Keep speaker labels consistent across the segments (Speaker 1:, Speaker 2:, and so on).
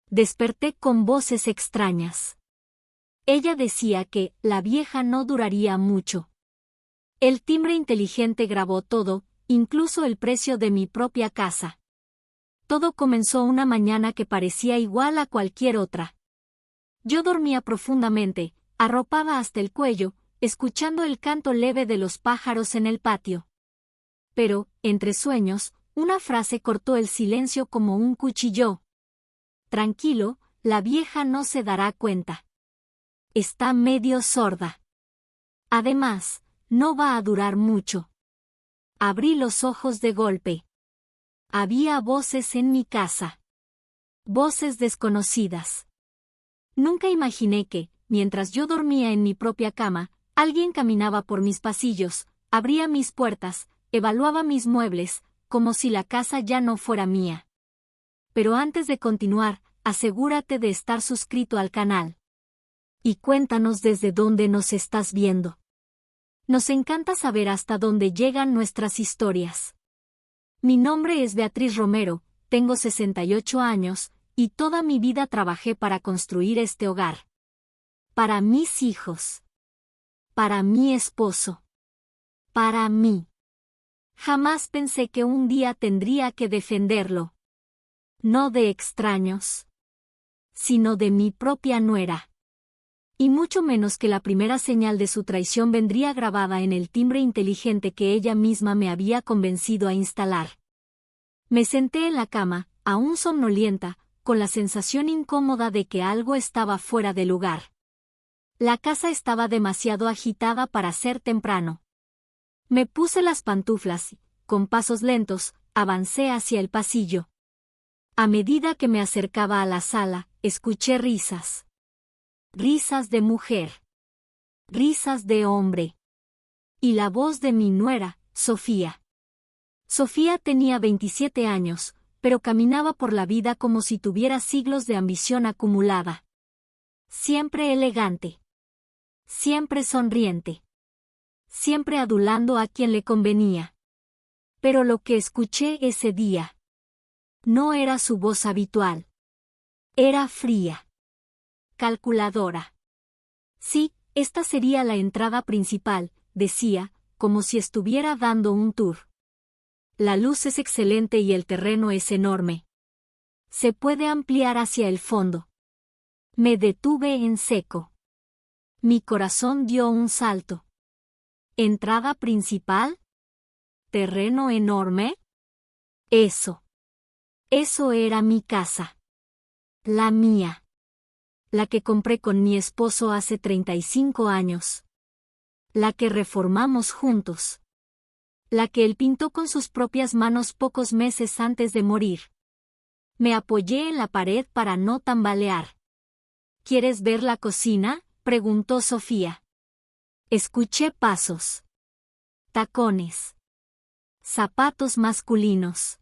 Speaker 1: Desperté con voces extrañas. Ella decía que la vieja no duraría mucho. El timbre inteligente grabó todo, incluso el precio de mi propia casa. Todo comenzó una mañana que parecía igual a cualquier otra. Yo dormía profundamente, arropada hasta el cuello, escuchando el canto leve de los pájaros en el patio. Pero, entre sueños, una frase cortó el silencio como un cuchillo. Tranquilo, la vieja no se dará cuenta. Está medio sorda. Además, no va a durar mucho. Abrí los ojos de golpe. Había voces en mi casa. Voces desconocidas. Nunca imaginé que, mientras yo dormía en mi propia cama, alguien caminaba por mis pasillos, abría mis puertas, evaluaba mis muebles, como si la casa ya no fuera mía. Pero antes de continuar, asegúrate de estar suscrito al canal. Y cuéntanos desde dónde nos estás viendo. Nos encanta saber hasta dónde llegan nuestras historias. Mi nombre es Beatriz Romero, tengo 68 años, y toda mi vida trabajé para construir este hogar. Para mis hijos. Para mi esposo. Para mí. Jamás pensé que un día tendría que defenderlo. No de extraños, sino de mi propia nuera. Y mucho menos que la primera señal de su traición vendría grabada en el timbre inteligente que ella misma me había convencido a instalar. Me senté en la cama, aún somnolienta, con la sensación incómoda de que algo estaba fuera de lugar. La casa estaba demasiado agitada para ser temprano. Me puse las pantuflas y, con pasos lentos, avancé hacia el pasillo. A medida que me acercaba a la sala, escuché risas. Risas de mujer. Risas de hombre. Y la voz de mi nuera, Sofía. Sofía tenía 27 años, pero caminaba por la vida como si tuviera siglos de ambición acumulada. Siempre elegante. Siempre sonriente. Siempre adulando a quien le convenía. Pero lo que escuché ese día no era su voz habitual. Era fría. Calculadora. Sí, esta sería la entrada principal, decía, como si estuviera dando un tour. La luz es excelente y el terreno es enorme. Se puede ampliar hacia el fondo. Me detuve en seco. Mi corazón dio un salto. ¿Entrada principal? ¿Terreno enorme? Eso. Eso era mi casa. La mía. La que compré con mi esposo hace 35 años. La que reformamos juntos. La que él pintó con sus propias manos pocos meses antes de morir. Me apoyé en la pared para no tambalear. ¿Quieres ver la cocina?, preguntó Sofía. Escuché pasos. Tacones. Zapatos masculinos.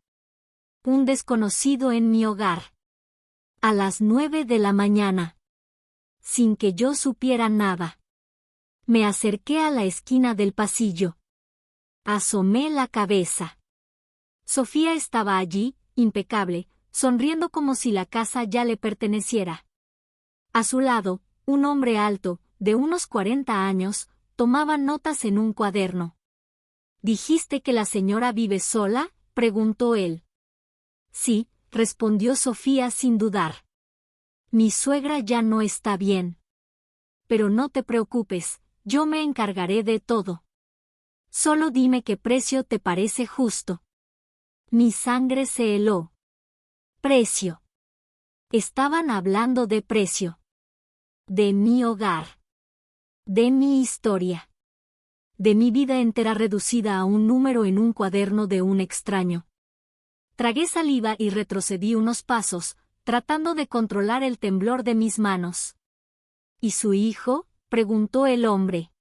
Speaker 1: Un desconocido en mi hogar. A las 9 de la mañana. Sin que yo supiera nada. Me acerqué a la esquina del pasillo. Asomé la cabeza. Sofía estaba allí, impecable, sonriendo como si la casa ya le perteneciera. A su lado, un hombre alto, de unos 40 años, tomaba notas en un cuaderno. ¿Dijiste que la señora vive sola?, preguntó él. Sí, respondió Sofía sin dudar. Mi suegra ya no está bien. Pero no te preocupes, yo me encargaré de todo. Solo dime qué precio te parece justo. Mi sangre se heló. Precio. Estaban hablando de precio. De mi hogar. De mi historia. De mi vida entera reducida a un número en un cuaderno de un extraño. Tragué saliva y retrocedí unos pasos, tratando de controlar el temblor de mis manos. ¿Y su hijo?, preguntó el hombre.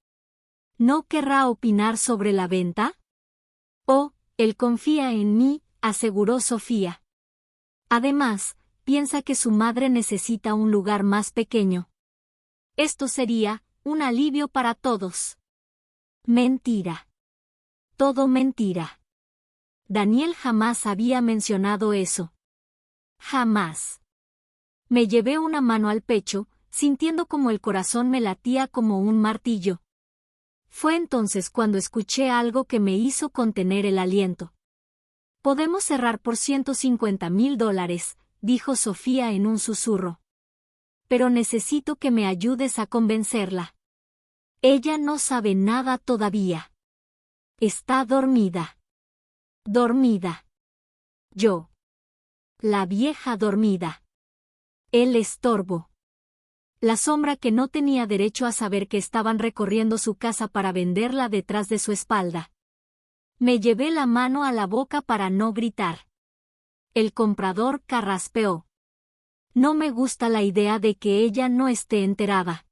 Speaker 1: ¿No querrá opinar sobre la venta? Oh, él confía en mí, aseguró Sofía. Además, piensa que su madre necesita un lugar más pequeño. Esto sería un alivio para todos. Mentira. Todo mentira. Daniel jamás había mencionado eso. Jamás. Me llevé una mano al pecho, sintiendo como el corazón me latía como un martillo. Fue entonces cuando escuché algo que me hizo contener el aliento. «Podemos cerrar por $150,000», dijo Sofía en un susurro. «Pero necesito que me ayudes a convencerla. Ella no sabe nada todavía. Está dormida. Dormida. Yo. La vieja dormida. El estorbo. La sombra que no tenía derecho a saber que estaban recorriendo su casa para venderla detrás de su espalda. Me llevé la mano a la boca para no gritar. El comprador carraspeó. No me gusta la idea de que ella no esté enterada.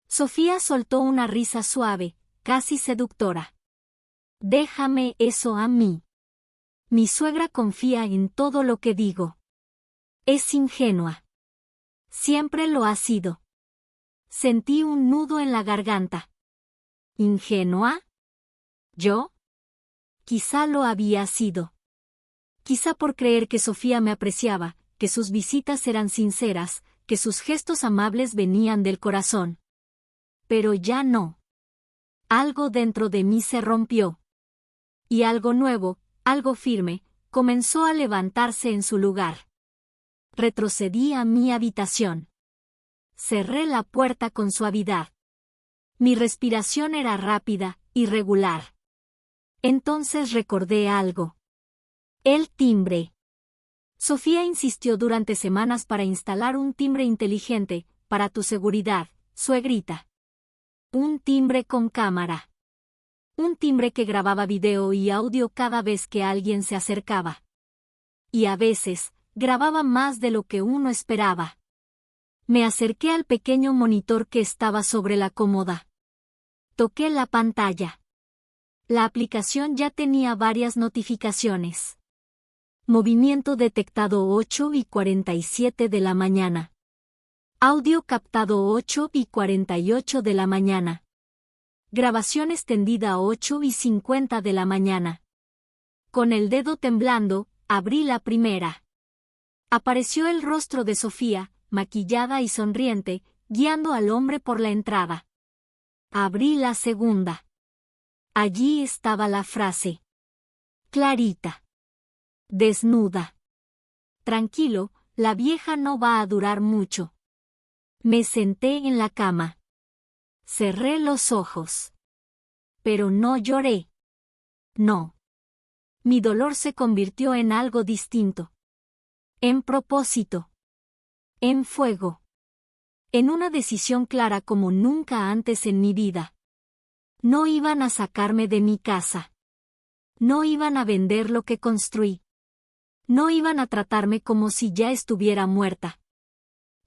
Speaker 1: Sofía soltó una risa suave, casi seductora. Déjame eso a mí. Mi suegra confía en todo lo que digo. Es ingenua. Siempre lo ha sido. Sentí un nudo en la garganta. ¿Ingenua? ¿Yo? Quizá lo había sido. Quizá por creer que Sofía me apreciaba, que sus visitas eran sinceras, que sus gestos amables venían del corazón. Pero ya no. Algo dentro de mí se rompió. Y algo nuevo, algo firme, comenzó a levantarse en su lugar. Retrocedí a mi habitación. Cerré la puerta con suavidad. Mi respiración era rápida, irregular. Entonces recordé algo. El timbre. Sofía insistió durante semanas para instalar un timbre inteligente, para tu seguridad, suegrita. Un timbre con cámara. Un timbre que grababa video y audio cada vez que alguien se acercaba. Y a veces, grababa más de lo que uno esperaba. Me acerqué al pequeño monitor que estaba sobre la cómoda. Toqué la pantalla. La aplicación ya tenía varias notificaciones. Movimiento detectado 8:47 de la mañana. Audio captado 8:48 de la mañana. Grabación extendida 8:50 de la mañana. Con el dedo temblando, abrí la primera. Apareció el rostro de Sofía, maquillada y sonriente, guiando al hombre por la entrada. Abrí la segunda. Allí estaba la frase. Clarita. Desnuda. Tranquilo, la vieja no va a durar mucho. Me senté en la cama. Cerré los ojos. Pero no lloré. No. Mi dolor se convirtió en algo distinto. En propósito. En fuego. En una decisión clara como nunca antes en mi vida. No iban a sacarme de mi casa. No iban a vender lo que construí. No iban a tratarme como si ya estuviera muerta.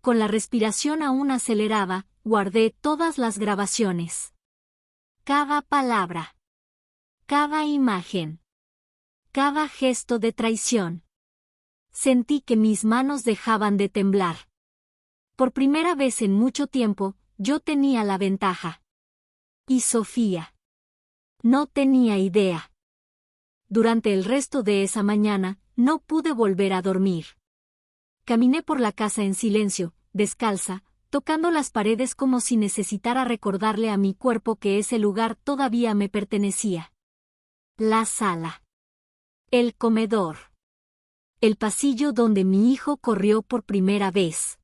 Speaker 1: Con la respiración aún acelerada, guardé todas las grabaciones. Cada palabra. Cada imagen. Cada gesto de traición. Sentí que mis manos dejaban de temblar. Por primera vez en mucho tiempo, yo tenía la ventaja. Y Sofía. No tenía idea. Durante el resto de esa mañana, no pude volver a dormir. Caminé por la casa en silencio, descalza, tocando las paredes como si necesitara recordarle a mi cuerpo que ese lugar todavía me pertenecía. La sala. El comedor. El pasillo donde mi hijo corrió por primera vez.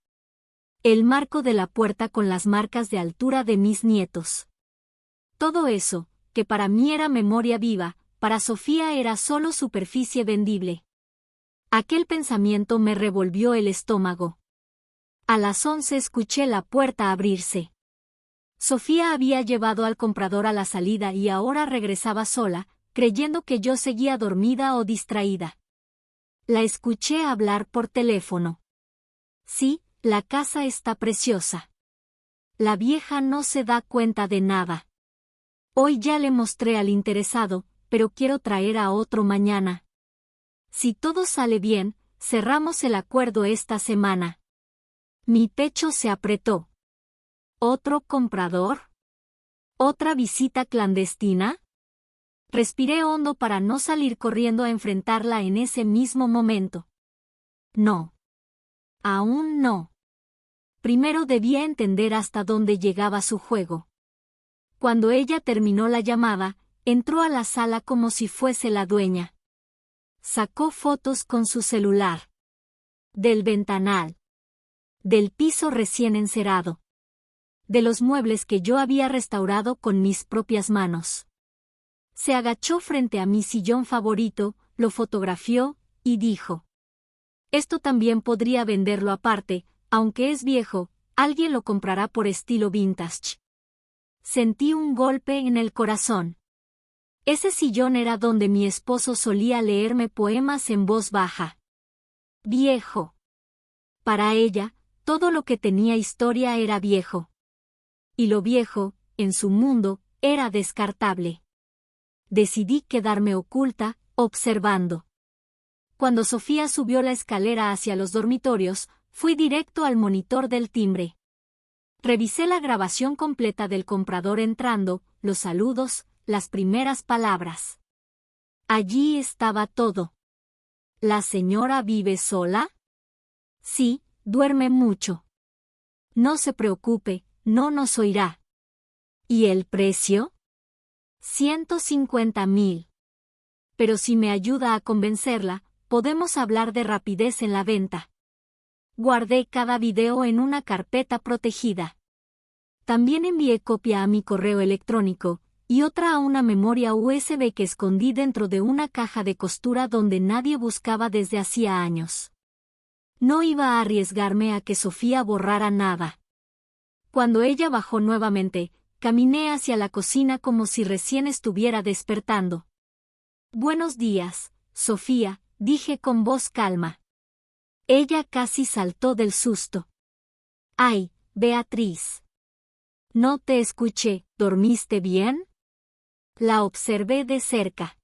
Speaker 1: El marco de la puerta con las marcas de altura de mis nietos. Todo eso, que para mí era memoria viva, para Sofía era solo superficie vendible. Aquel pensamiento me revolvió el estómago. A las 11 escuché la puerta abrirse. Sofía había llevado al comprador a la salida y ahora regresaba sola, creyendo que yo seguía dormida o distraída. La escuché hablar por teléfono. Sí, la casa está preciosa. La vieja no se da cuenta de nada. Hoy ya le mostré al interesado, pero quiero traer a otro mañana. Si todo sale bien, cerramos el acuerdo esta semana. Mi pecho se apretó. ¿Otro comprador? ¿Otra visita clandestina? Respiré hondo para no salir corriendo a enfrentarla en ese mismo momento. No. Aún no. Primero debía entender hasta dónde llegaba su juego. Cuando ella terminó la llamada, entró a la sala como si fuese la dueña. Sacó fotos con su celular. Del ventanal. Del piso recién encerado. De los muebles que yo había restaurado con mis propias manos. Se agachó frente a mi sillón favorito, lo fotografió, y dijo: «Esto también podría venderlo aparte, aunque es viejo, alguien lo comprará por estilo vintage». Sentí un golpe en el corazón. Ese sillón era donde mi esposo solía leerme poemas en voz baja. Viejo. Para ella, todo lo que tenía historia era viejo. Y lo viejo, en su mundo, era descartable. Decidí quedarme oculta, observando. Cuando Sofía subió la escalera hacia los dormitorios, fui directo al monitor del timbre. Revisé la grabación completa del comprador entrando, los saludos, las primeras palabras. Allí estaba todo. ¿La señora vive sola? Sí, duerme mucho. No se preocupe, no nos oirá. ¿Y el precio? 150,000. Pero si me ayuda a convencerla, podemos hablar de rapidez en la venta. Guardé cada video en una carpeta protegida. También envié copia a mi correo electrónico, y otra a una memoria USB que escondí dentro de una caja de costura donde nadie buscaba desde hacía años. No iba a arriesgarme a que Sofía borrara nada. Cuando ella bajó nuevamente, caminé hacia la cocina como si recién estuviera despertando. «Buenos días, Sofía», dije con voz calma. Ella casi saltó del susto. «Ay, Beatriz. No te escuché, ¿dormiste bien?» La observé de cerca.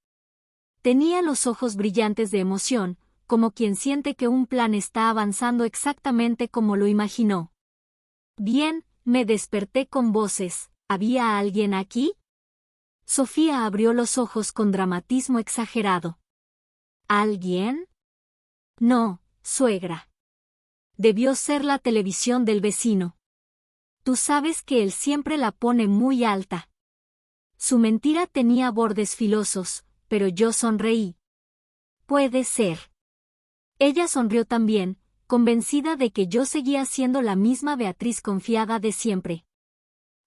Speaker 1: Tenía los ojos brillantes de emoción, como quien siente que un plan está avanzando exactamente como lo imaginó. «Bien», me desperté con voces. ¿Había alguien aquí? Sofía abrió los ojos con dramatismo exagerado. ¿Alguien? No, suegra. Debió ser la televisión del vecino. Tú sabes que él siempre la pone muy alta. Su mentira tenía bordes filosos, pero yo sonreí. Puede ser. Ella sonrió también, convencida de que yo seguía siendo la misma Beatriz confiada de siempre.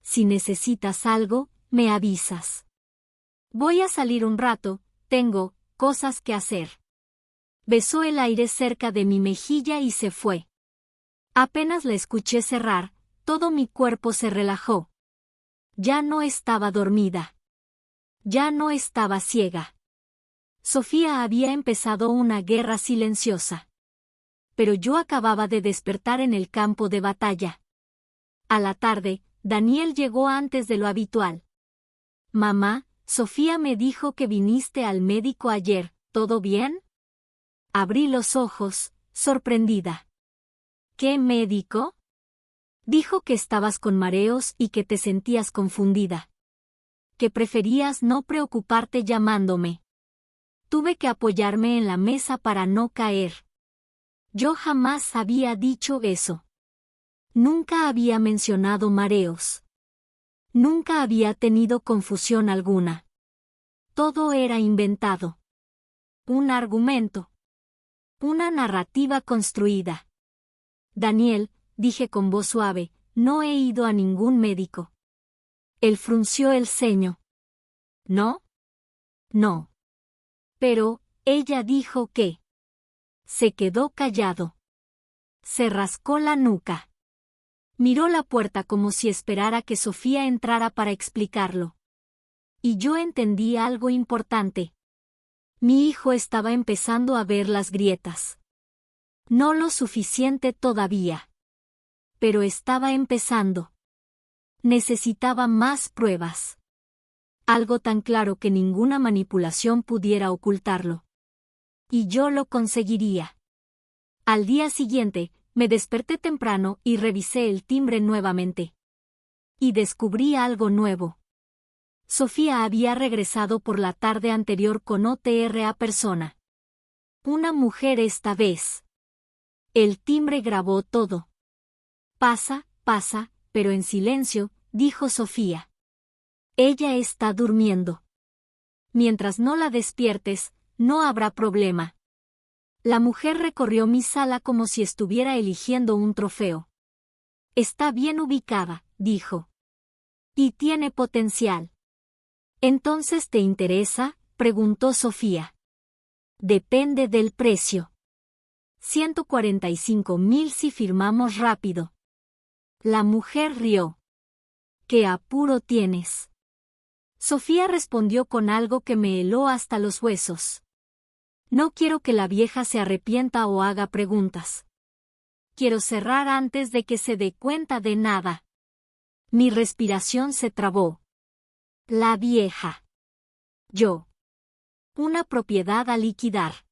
Speaker 1: Si necesitas algo, me avisas. Voy a salir un rato, tengo cosas que hacer. Besó el aire cerca de mi mejilla y se fue. Apenas la escuché cerrar, todo mi cuerpo se relajó. Ya no estaba dormida. Ya no estaba ciega. Sofía había empezado una guerra silenciosa. Pero yo acababa de despertar en el campo de batalla. A la tarde, Daniel llegó antes de lo habitual. «Mamá, Sofía me dijo que viniste al médico ayer, ¿todo bien?» Abrí los ojos, sorprendida. «¿Qué médico?» Dijo que estabas con mareos y que te sentías confundida. Que preferías no preocuparte llamándome. Tuve que apoyarme en la mesa para no caer. Yo jamás había dicho eso. Nunca había mencionado mareos. Nunca había tenido confusión alguna. Todo era inventado. Un argumento. Una narrativa construida. Daniel, dije con voz suave, no he ido a ningún médico. Él frunció el ceño. ¿No? No. Pero, ella dijo que. Se quedó callado. Se rascó la nuca. Miró la puerta como si esperara que Sofía entrara para explicarlo. Y yo entendí algo importante. Mi hijo estaba empezando a ver las grietas. No lo suficiente todavía. Pero estaba empezando. Necesitaba más pruebas. Algo tan claro que ninguna manipulación pudiera ocultarlo. Y yo lo conseguiría. Al día siguiente, me desperté temprano y revisé el timbre nuevamente. Y descubrí algo nuevo. Sofía había regresado por la tarde anterior con otra persona. Una mujer esta vez. El timbre grabó todo. Pasa, pasa, pero en silencio, dijo Sofía. Ella está durmiendo. Mientras no la despiertes, no habrá problema. La mujer recorrió mi sala como si estuviera eligiendo un trofeo. Está bien ubicada, dijo. Y tiene potencial. ¿Entonces te interesa?, preguntó Sofía. Depende del precio. 145.000 si firmamos rápido. La mujer rió. ¿Qué apuro tienes? Sofía respondió con algo que me heló hasta los huesos. No quiero que la vieja se arrepienta o haga preguntas. Quiero cerrar antes de que se dé cuenta de nada. Mi respiración se trabó. La vieja. Yo. Una propiedad a liquidar.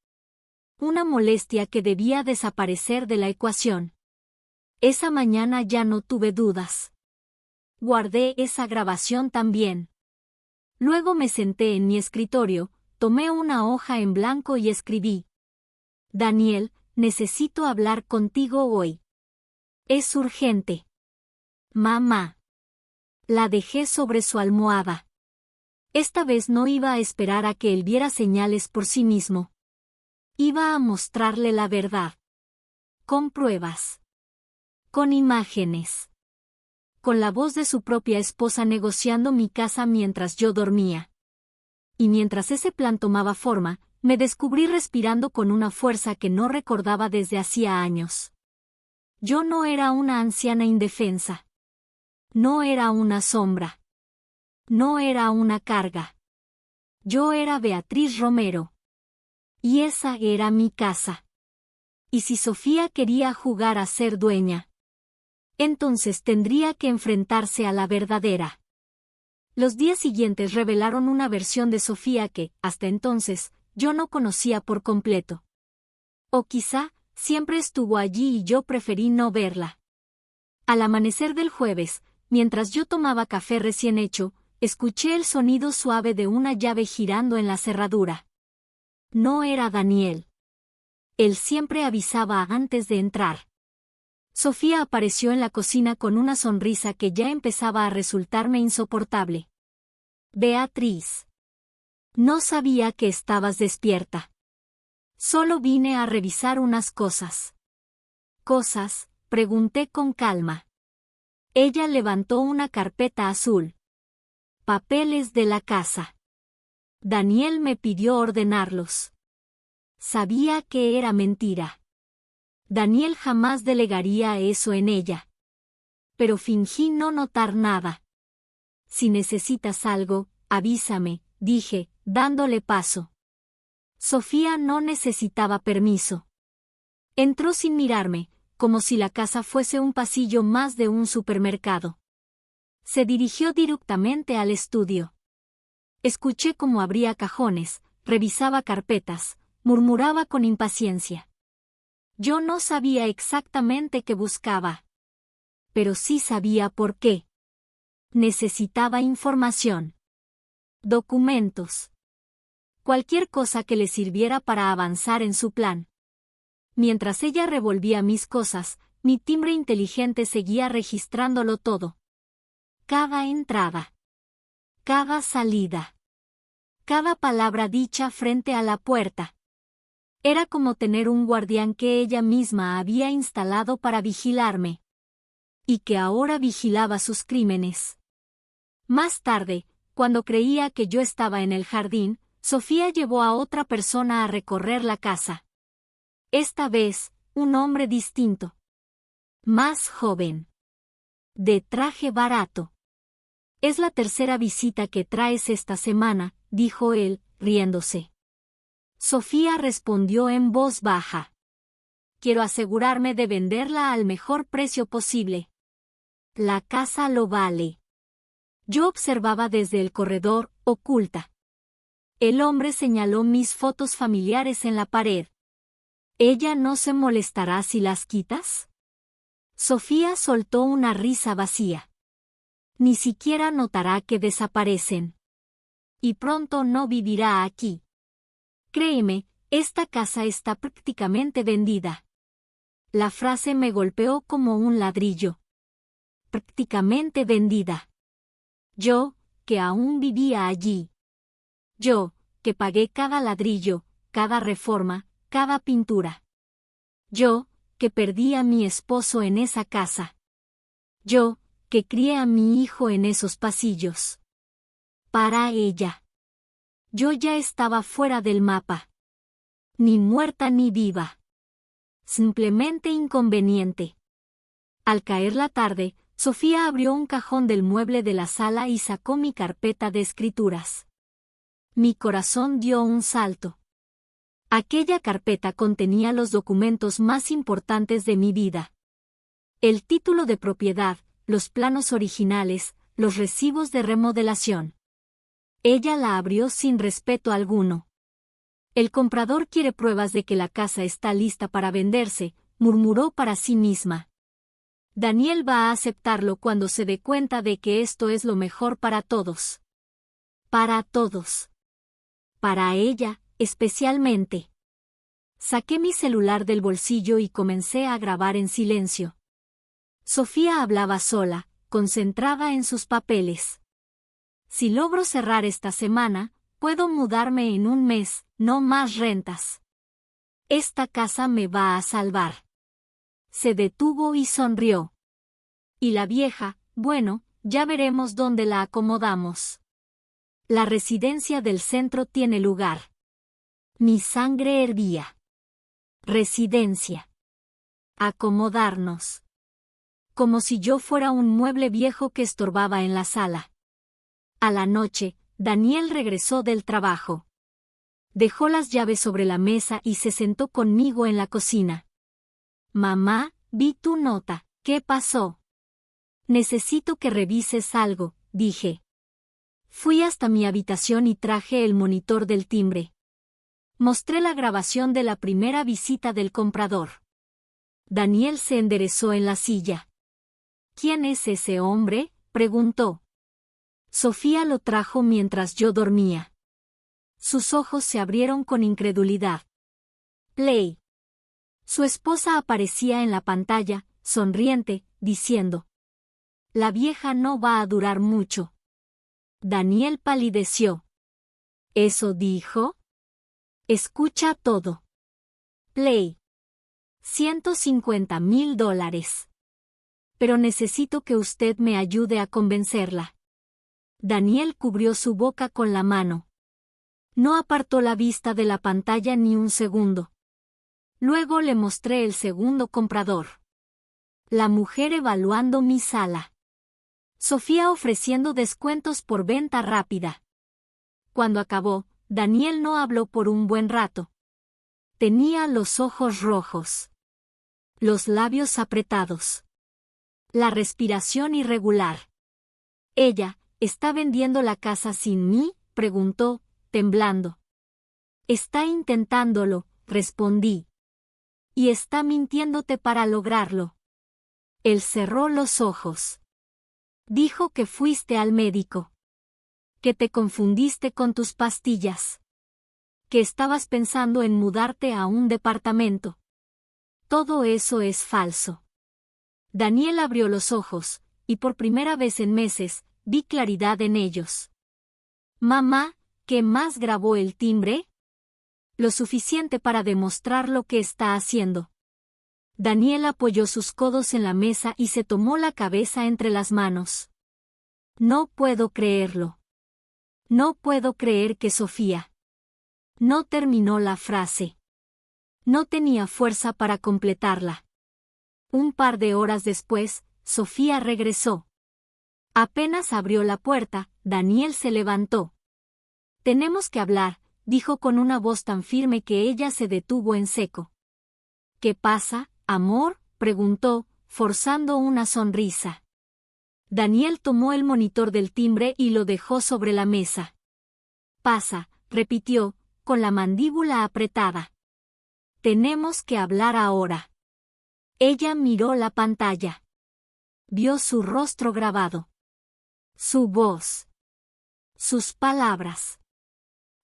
Speaker 1: Una molestia que debía desaparecer de la ecuación. Esa mañana ya no tuve dudas. Guardé esa grabación también. Luego me senté en mi escritorio, tomé una hoja en blanco y escribí. Daniel, necesito hablar contigo hoy. Es urgente. Mamá. La dejé sobre su almohada. Esta vez no iba a esperar a que él viera señales por sí mismo. Iba a mostrarle la verdad. Con pruebas. Con imágenes. Con la voz de su propia esposa negociando mi casa mientras yo dormía. Y mientras ese plan tomaba forma, me descubrí respirando con una fuerza que no recordaba desde hacía años. Yo no era una anciana indefensa. No era una sombra. No era una carga. Yo era Beatriz Romero. Y esa era mi casa. Y si Sofía quería jugar a ser dueña, entonces tendría que enfrentarse a la verdadera. Los días siguientes revelaron una versión de Sofía que, hasta entonces, yo no conocía por completo. O quizá, siempre estuvo allí y yo preferí no verla. Al amanecer del jueves, mientras yo tomaba café recién hecho, escuché el sonido suave de una llave girando en la cerradura. No era Daniel. Él siempre avisaba antes de entrar. Sofía apareció en la cocina con una sonrisa que ya empezaba a resultarme insoportable. Beatriz. No sabía que estabas despierta. Solo vine a revisar unas cosas. ¿Cosas?, pregunté con calma. Ella levantó una carpeta azul. Papeles de la casa. Daniel me pidió ordenarlos. Sabía que era mentira. Daniel jamás delegaría eso en ella. Pero fingí no notar nada. Si necesitas algo, avísame, dije, dándole paso. Sofía no necesitaba permiso. Entró sin mirarme, como si la casa fuese un pasillo más de un supermercado. Se dirigió directamente al estudio. Escuché cómo abría cajones, revisaba carpetas, murmuraba con impaciencia. Yo no sabía exactamente qué buscaba. Pero sí sabía por qué. Necesitaba información. Documentos. Cualquier cosa que le sirviera para avanzar en su plan. Mientras ella revolvía mis cosas, mi timbre inteligente seguía registrándolo todo. Cada entrada. Cada salida. Cada palabra dicha frente a la puerta. Era como tener un guardián que ella misma había instalado para vigilarme. Y que ahora vigilaba sus crímenes. Más tarde, cuando creía que yo estaba en el jardín, Sofía llevó a otra persona a recorrer la casa. Esta vez, un hombre distinto. Más joven. De traje barato. Es la tercera visita que traes esta semana, dijo él, riéndose. Sofía respondió en voz baja. Quiero asegurarme de venderla al mejor precio posible. La casa lo vale. Yo observaba desde el corredor, oculta. El hombre señaló mis fotos familiares en la pared. ¿Ella no se molestará si las quitas? Sofía soltó una risa vacía. Ni siquiera notará que desaparecen. Y pronto no vivirá aquí. Créeme, esta casa está prácticamente vendida. La frase me golpeó como un ladrillo. Prácticamente vendida. Yo, que aún vivía allí. Yo, que pagué cada ladrillo, cada reforma, cada pintura. Yo, que perdí a mi esposo en esa casa. Yo, que crié a mi hijo en esos pasillos. Para ella. Yo ya estaba fuera del mapa. Ni muerta ni viva. Simplemente inconveniente. Al caer la tarde, Sofía abrió un cajón del mueble de la sala y sacó mi carpeta de escrituras. Mi corazón dio un salto. Aquella carpeta contenía los documentos más importantes de mi vida. El título de propiedad, los planos originales, los recibos de remodelación. Ella la abrió sin respeto alguno. El comprador quiere pruebas de que la casa está lista para venderse, murmuró para sí misma. Daniel va a aceptarlo cuando se dé cuenta de que esto es lo mejor para todos. Para todos. Para ella, especialmente. Saqué mi celular del bolsillo y comencé a grabar en silencio. Sofía hablaba sola, concentrada en sus papeles. Si logro cerrar esta semana, puedo mudarme en un mes, no más rentas. Esta casa me va a salvar. Se detuvo y sonrió. Y la vieja, bueno, ya veremos dónde la acomodamos. La residencia del centro tiene lugar. Mi sangre hervía. Residencia. Acomodarnos. Como si yo fuera un mueble viejo que estorbaba en la sala. A la noche, Daniel regresó del trabajo. Dejó las llaves sobre la mesa y se sentó conmigo en la cocina. Mamá, vi tu nota, ¿qué pasó? Necesito que revises algo, dije. Fui hasta mi habitación y traje el monitor del timbre. Mostré la grabación de la primera visita del comprador. Daniel se enderezó en la silla. ¿Quién es ese hombre?, preguntó. Sofía lo trajo mientras yo dormía. Sus ojos se abrieron con incredulidad. Play. Su esposa aparecía en la pantalla, sonriente, diciendo: La vieja no va a durar mucho. Daniel palideció. ¿Eso dijo? Escucha todo. Play. $150,000. Pero necesito que usted me ayude a convencerla. Daniel cubrió su boca con la mano. No apartó la vista de la pantalla ni un segundo. Luego le mostré el segundo comprador. La mujer evaluando mi sala. Sofía ofreciendo descuentos por venta rápida. Cuando acabó, Daniel no habló por un buen rato. Tenía los ojos rojos. Los labios apretados. La respiración irregular. Ella, ¿está vendiendo la casa sin mí?, preguntó, temblando. Está intentándolo, respondí. Y está mintiéndote para lograrlo. Él cerró los ojos. Dijo que fuiste al médico. Que te confundiste con tus pastillas. Que estabas pensando en mudarte a un departamento. Todo eso es falso. Daniel abrió los ojos, y por primera vez en meses, vi claridad en ellos. Mamá, ¿qué más grabó el timbre? Lo suficiente para demostrar lo que está haciendo. Daniel apoyó sus codos en la mesa y se tomó la cabeza entre las manos. No puedo creerlo. No puedo creer que Sofía. No terminó la frase. No tenía fuerza para completarla. Un par de horas después, Sofía regresó. Apenas abrió la puerta, Daniel se levantó. Tenemos que hablar, dijo con una voz tan firme que ella se detuvo en seco. ¿Qué pasa, amor?, preguntó, forzando una sonrisa. Daniel tomó el monitor del timbre y lo dejó sobre la mesa. Pasa, repitió, con la mandíbula apretada. Tenemos que hablar ahora. Ella miró la pantalla. Vio su rostro grabado. Su voz. Sus palabras.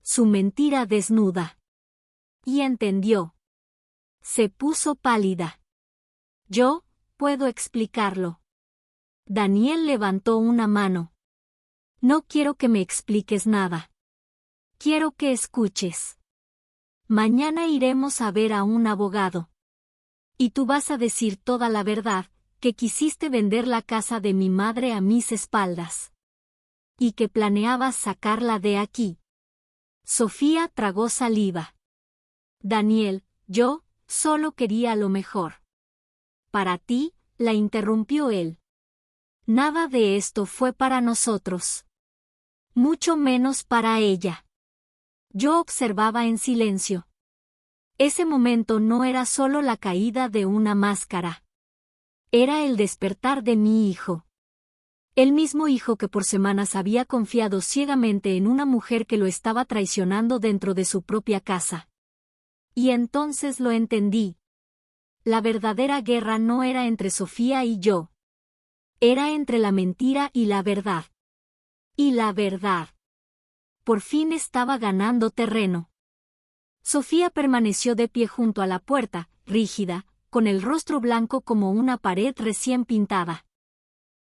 Speaker 1: Su mentira desnuda. Y entendió. Se puso pálida. Yo puedo explicarlo. Daniel levantó una mano. No quiero que me expliques nada. Quiero que escuches. Mañana iremos a ver a un abogado. Y tú vas a decir toda la verdad, que quisiste vender la casa de mi madre a mis espaldas. Y que planeabas sacarla de aquí. Sofía tragó saliva. Daniel, yo solo quería lo mejor. Para ti, la interrumpió él. Nada de esto fue para nosotros. Mucho menos para ella. Yo observaba en silencio. Ese momento no era solo la caída de una máscara. Era el despertar de mi hijo. El mismo hijo que por semanas había confiado ciegamente en una mujer que lo estaba traicionando dentro de su propia casa. Y entonces lo entendí. La verdadera guerra no era entre Sofía y yo. Era entre la mentira y la verdad. Y la verdad. Por fin estaba ganando terreno. Sofía permaneció de pie junto a la puerta, rígida, con el rostro blanco como una pared recién pintada.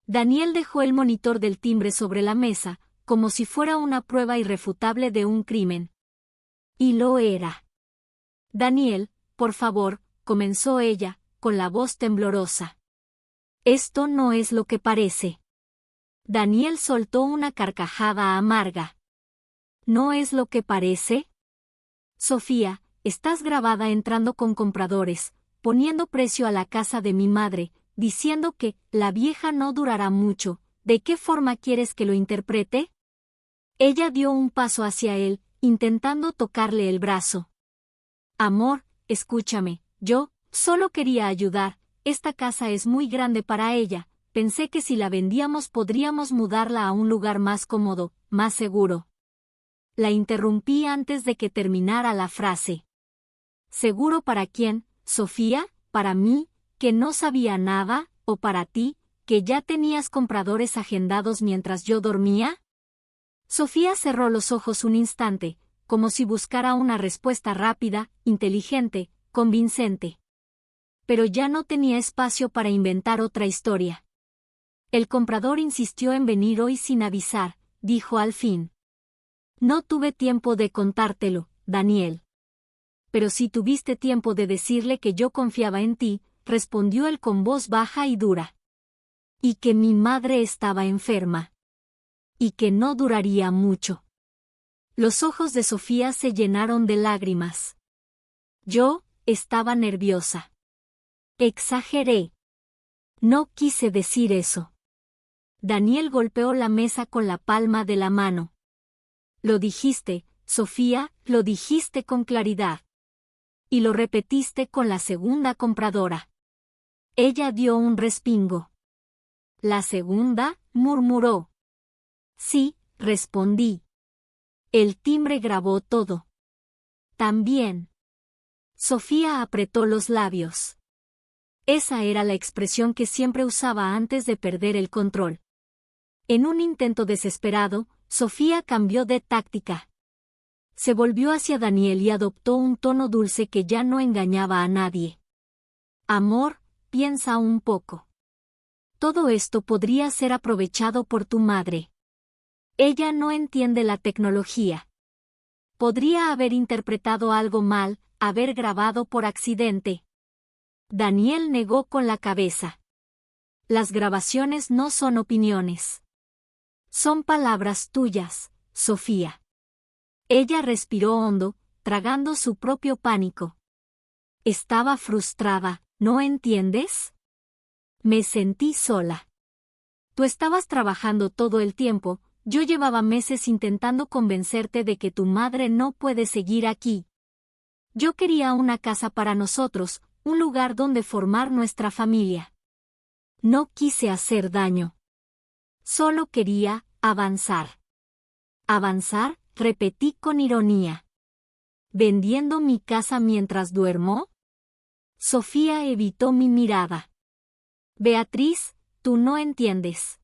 Speaker 1: Daniel dejó el monitor del timbre sobre la mesa, como si fuera una prueba irrefutable de un crimen. Y lo era. Daniel, por favor, comenzó ella, con la voz temblorosa. Esto no es lo que parece. Daniel soltó una carcajada amarga. ¿No es lo que parece? Sofía, estás grabada entrando con compradores, poniendo precio a la casa de mi madre, diciendo que la vieja no durará mucho. ¿De qué forma quieres que lo interprete? Ella dio un paso hacia él, intentando tocarle el brazo. Amor, escúchame, yo solo quería ayudar. Esta casa es muy grande para ella. Pensé que si la vendíamos podríamos mudarla a un lugar más cómodo, más seguro. La interrumpí antes de que terminara la frase. ¿Seguro para quién, Sofía? ¿Para mí, que no sabía nada, o para ti, que ya tenías compradores agendados mientras yo dormía? Sofía cerró los ojos un instante, como si buscara una respuesta rápida, inteligente, convincente. Pero ya no tenía espacio para inventar otra historia. El comprador insistió en venir hoy sin avisar, dijo al fin. No tuve tiempo de contártelo, Daniel. Pero sí tuviste tiempo de decirle que yo confiaba en ti, respondió él con voz baja y dura. Y que mi madre estaba enferma. Y que no duraría mucho. Los ojos de Sofía se llenaron de lágrimas. Yo estaba nerviosa. Exageré. No quise decir eso. Daniel golpeó la mesa con la palma de la mano. Lo dijiste, Sofía, lo dijiste con claridad. Y lo repetiste con la segunda compradora. Ella dio un respingo. La segunda, murmuró. Sí, respondí. El timbre grabó todo. También. Sofía apretó los labios. Esa era la expresión que siempre usaba antes de perder el control. En un intento desesperado, Sofía cambió de táctica. Se volvió hacia Daniel y adoptó un tono dulce que ya no engañaba a nadie. Amor, piensa un poco. Todo esto podría ser aprovechado por tu madre. Ella no entiende la tecnología. Podría haber interpretado algo mal, haber grabado por accidente. Daniel negó con la cabeza. Las grabaciones no son opiniones. Son palabras tuyas, Sofía. Ella respiró hondo, tragando su propio pánico. Estaba frustrada, ¿no entiendes? Me sentí sola. Tú estabas trabajando todo el tiempo, yo llevaba meses intentando convencerte de que tu madre no puede seguir aquí. Yo quería una casa para nosotros, un lugar donde formar nuestra familia. No quise hacer daño. Solo quería avanzar. ¿Avanzar?, repetí con ironía. ¿Vendiendo mi casa mientras duermo? Sofía evitó mi mirada. Beatriz, tú no entiendes.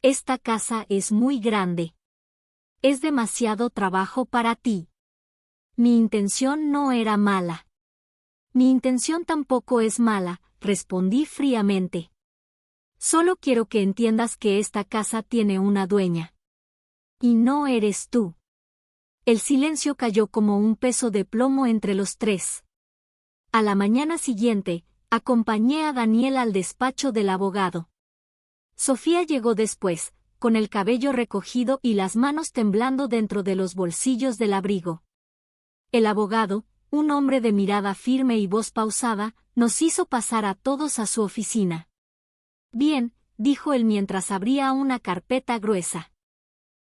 Speaker 1: Esta casa es muy grande. Es demasiado trabajo para ti. Mi intención no era mala. Mi intención tampoco es mala, respondí fríamente. Solo quiero que entiendas que esta casa tiene una dueña. Y no eres tú. El silencio cayó como un peso de plomo entre los tres. A la mañana siguiente, acompañé a Daniel al despacho del abogado. Sofía llegó después, con el cabello recogido y las manos temblando dentro de los bolsillos del abrigo. El abogado, un hombre de mirada firme y voz pausada, nos hizo pasar a todos a su oficina. Bien, dijo él mientras abría una carpeta gruesa.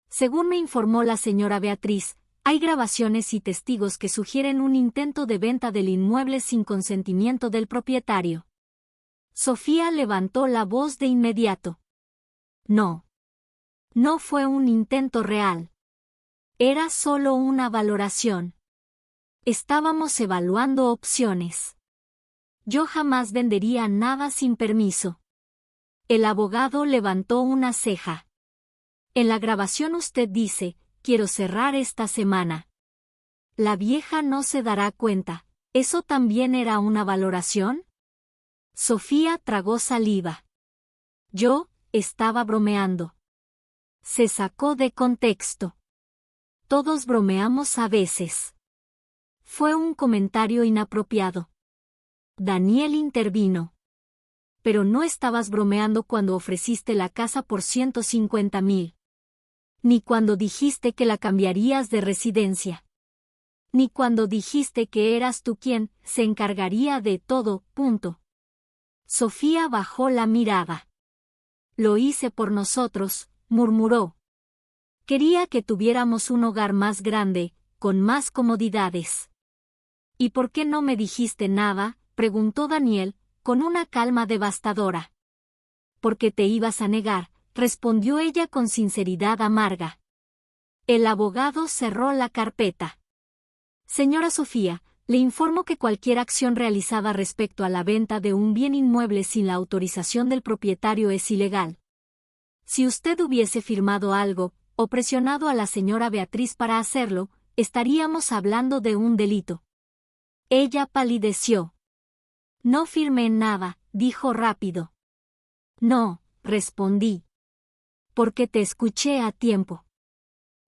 Speaker 1: Según me informó la señora Beatriz, hay grabaciones y testigos que sugieren un intento de venta del inmueble sin consentimiento del propietario. Sofía levantó la voz de inmediato. No. No fue un intento real. Era solo una valoración. Estábamos evaluando opciones. Yo jamás vendería nada sin permiso. El abogado levantó una ceja. En la grabación usted dice, quiero cerrar esta semana. La vieja no se dará cuenta. ¿Eso también era una valoración? Sofía tragó saliva. Yo estaba bromeando. Se sacó de contexto. Todos bromeamos a veces. Fue un comentario inapropiado. Daniel intervino. Pero no estabas bromeando cuando ofreciste la casa por 150,000. Ni cuando dijiste que la cambiarías de residencia. Ni cuando dijiste que eras tú quien se encargaría de todo, punto. Sofía bajó la mirada. Lo hice por nosotros, murmuró. Quería que tuviéramos un hogar más grande, con más comodidades. ¿Y por qué no me dijiste nada?, preguntó Daniel, con una calma devastadora. Porque te ibas a negar, respondió ella con sinceridad amarga. El abogado cerró la carpeta. Señora Sofía, le informo que cualquier acción realizada respecto a la venta de un bien inmueble sin la autorización del propietario es ilegal. Si usted hubiese firmado algo, o presionado a la señora Beatriz para hacerlo, estaríamos hablando de un delito. Ella palideció. No firmé nada, dijo rápido. No, respondí. Porque te escuché a tiempo.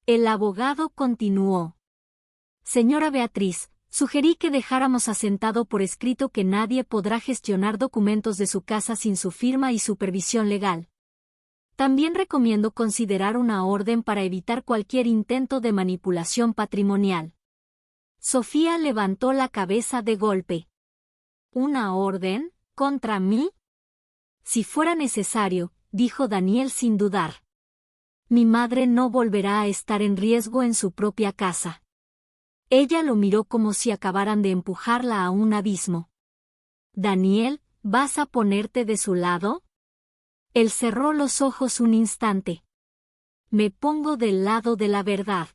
Speaker 1: El abogado continuó. Señora Beatriz, sugerí que dejáramos asentado por escrito que nadie podrá gestionar documentos de su casa sin su firma y supervisión legal. También recomiendo considerar una orden para evitar cualquier intento de manipulación patrimonial. Sofía levantó la cabeza de golpe. ¿Una orden? ¿Contra mí? Si fuera necesario, dijo Daniel sin dudar. Mi madre no volverá a estar en riesgo en su propia casa. Ella lo miró como si acabaran de empujarla a un abismo. Daniel, ¿vas a ponerte de su lado? Él cerró los ojos un instante. Me pongo del lado de la verdad.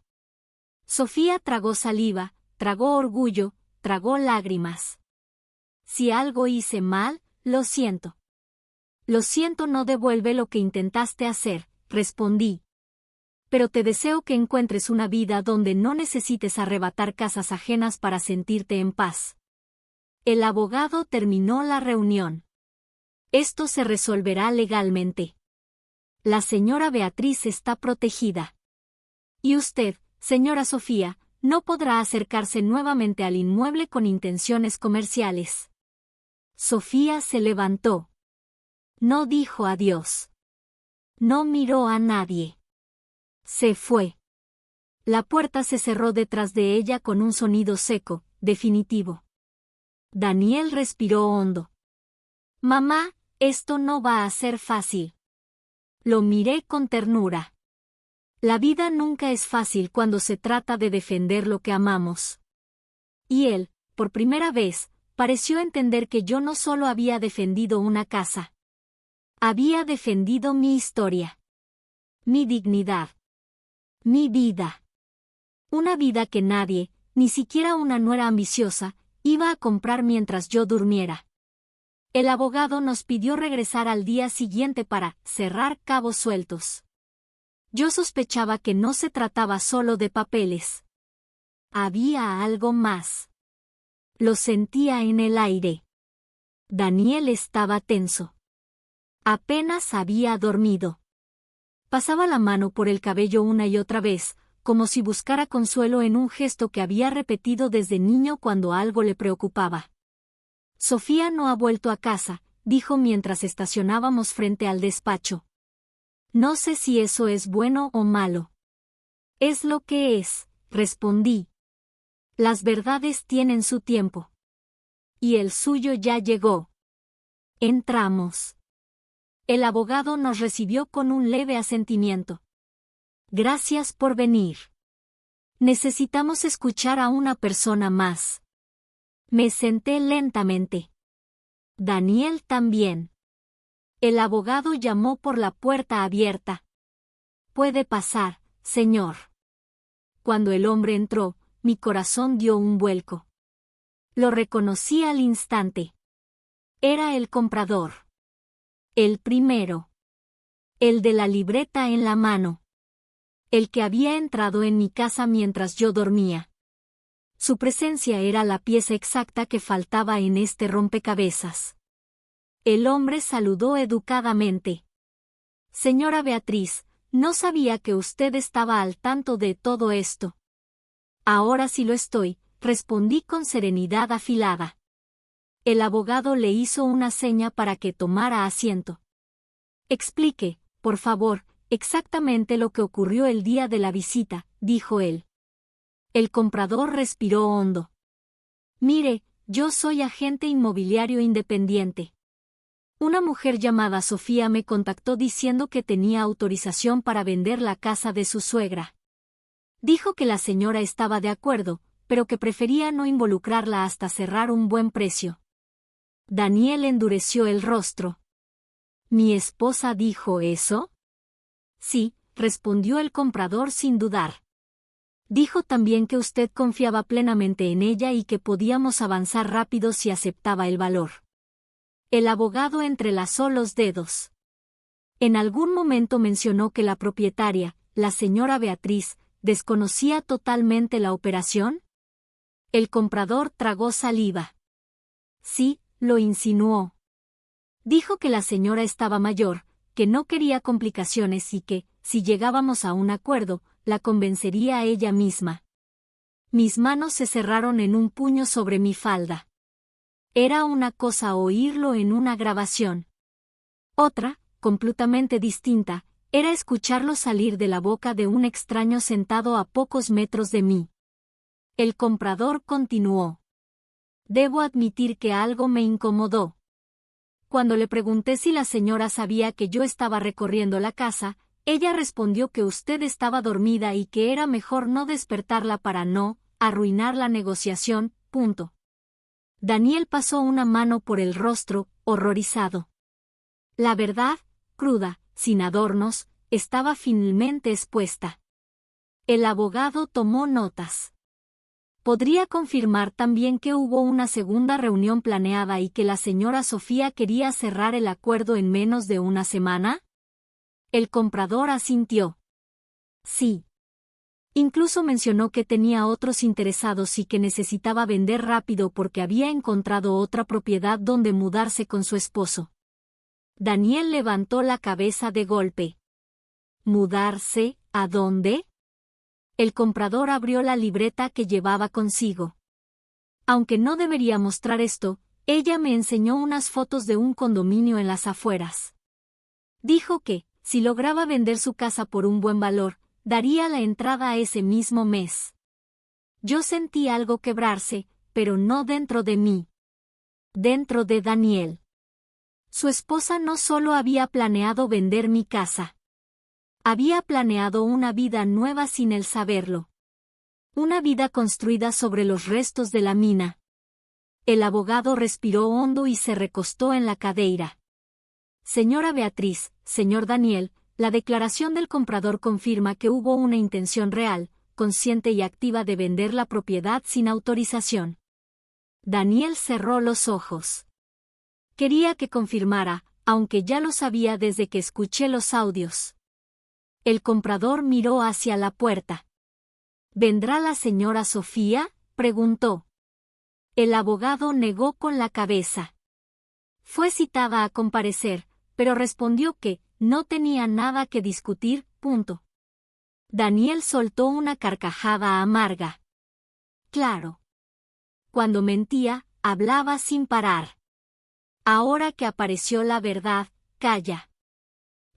Speaker 1: Sofía tragó saliva, tragó orgullo, tragó lágrimas. Si algo hice mal, lo siento. Lo siento, no devuelve lo que intentaste hacer, respondí. Pero te deseo que encuentres una vida donde no necesites arrebatar casas ajenas para sentirte en paz. El abogado terminó la reunión. Esto se resolverá legalmente. La señora Beatriz está protegida. Y usted, señora Sofía, no podrá acercarse nuevamente al inmueble con intenciones comerciales. Sofía se levantó. No dijo adiós. No miró a nadie. Se fue. La puerta se cerró detrás de ella con un sonido seco, definitivo. Daniel respiró hondo. Mamá, esto no va a ser fácil. Lo miré con ternura. La vida nunca es fácil cuando se trata de defender lo que amamos. Y él, por primera vez, pareció entender que yo no solo había defendido una casa. Había defendido mi historia. Mi dignidad. Mi vida. Una vida que nadie, ni siquiera una nuera ambiciosa, iba a comprar mientras yo durmiera. El abogado nos pidió regresar al día siguiente para cerrar cabos sueltos. Yo sospechaba que no se trataba solo de papeles. Había algo más. Lo sentía en el aire. Daniel estaba tenso. Apenas había dormido. Pasaba la mano por el cabello una y otra vez, como si buscara consuelo en un gesto que había repetido desde niño cuando algo le preocupaba. Sofía no ha vuelto a casa, dijo mientras estacionábamos frente al despacho. No sé si eso es bueno o malo. Es lo que es, respondí. Las verdades tienen su tiempo. Y el suyo ya llegó. Entramos. El abogado nos recibió con un leve asentimiento. Gracias por venir. Necesitamos escuchar a una persona más. Me senté lentamente. Daniel también. El abogado llamó por la puerta abierta. Puede pasar, señor. Cuando el hombre entró, mi corazón dio un vuelco. Lo reconocí al instante. Era el comprador. El primero. El de la libreta en la mano. El que había entrado en mi casa mientras yo dormía. Su presencia era la pieza exacta que faltaba en este rompecabezas. El hombre saludó educadamente. Señora Beatriz, no sabía que usted estaba al tanto de todo esto. Ahora sí lo estoy, respondí con serenidad afilada. El abogado le hizo una seña para que tomara asiento. Explique, por favor, exactamente lo que ocurrió el día de la visita, dijo él. El comprador respiró hondo. Mire, yo soy agente inmobiliario independiente. Una mujer llamada Sofía me contactó diciendo que tenía autorización para vender la casa de su suegra. Dijo que la señora estaba de acuerdo, pero que prefería no involucrarla hasta cerrar un buen precio. Daniel endureció el rostro. ¿Mi esposa dijo eso? Sí, respondió el comprador sin dudar. Dijo también que usted confiaba plenamente en ella y que podíamos avanzar rápido si aceptaba el valor. El abogado entrelazó los dedos. En algún momento mencionó que la propietaria, la señora Beatriz, desconocía totalmente la operación. El comprador tragó saliva. Sí, lo insinuó. Dijo que la señora estaba mayor, que no quería complicaciones y que, si llegábamos a un acuerdo, la convencería a ella misma. Mis manos se cerraron en un puño sobre mi falda. Era una cosa oírlo en una grabación. Otra, completamente distinta, era escucharlo salir de la boca de un extraño sentado a pocos metros de mí. El comprador continuó. Debo admitir que algo me incomodó. Cuando le pregunté si la señora sabía que yo estaba recorriendo la casa, ella respondió que usted estaba dormida y que era mejor no despertarla para no arruinar la negociación. Punto. Daniel pasó una mano por el rostro, horrorizado. La verdad, cruda, sin adornos, estaba finalmente expuesta. El abogado tomó notas. ¿Podría confirmar también que hubo una segunda reunión planeada y que la señora Sofía quería cerrar el acuerdo en menos de una semana? El comprador asintió. Sí. Incluso mencionó que tenía otros interesados y que necesitaba vender rápido porque había encontrado otra propiedad donde mudarse con su esposo. Daniel levantó la cabeza de golpe. ¿Mudarse? ¿A dónde? El comprador abrió la libreta que llevaba consigo. Aunque no debería mostrar esto, ella me enseñó unas fotos de un condominio en las afueras. Dijo que, si lograba vender su casa por un buen valor, daría la entrada ese mismo mes. Yo sentí algo quebrarse, pero no dentro de mí. Dentro de Daniel. Su esposa no solo había planeado vender mi casa. Había planeado una vida nueva sin él saberlo. Una vida construida sobre los restos de la mina. El abogado respiró hondo y se recostó en la cadeira. Señora Beatriz, señor Daniel, la declaración del comprador confirma que hubo una intención real, consciente y activa de vender la propiedad sin autorización. Daniel cerró los ojos. Quería que confirmara, aunque ya lo sabía desde que escuché los audios. El comprador miró hacia la puerta. ¿Vendrá la señora Sofía?, preguntó. El abogado negó con la cabeza. Fue citada a comparecer, pero respondió que no tenía nada que discutir, punto. Daniel soltó una carcajada amarga. Claro. Cuando mentía, hablaba sin parar. Ahora que apareció la verdad, calla.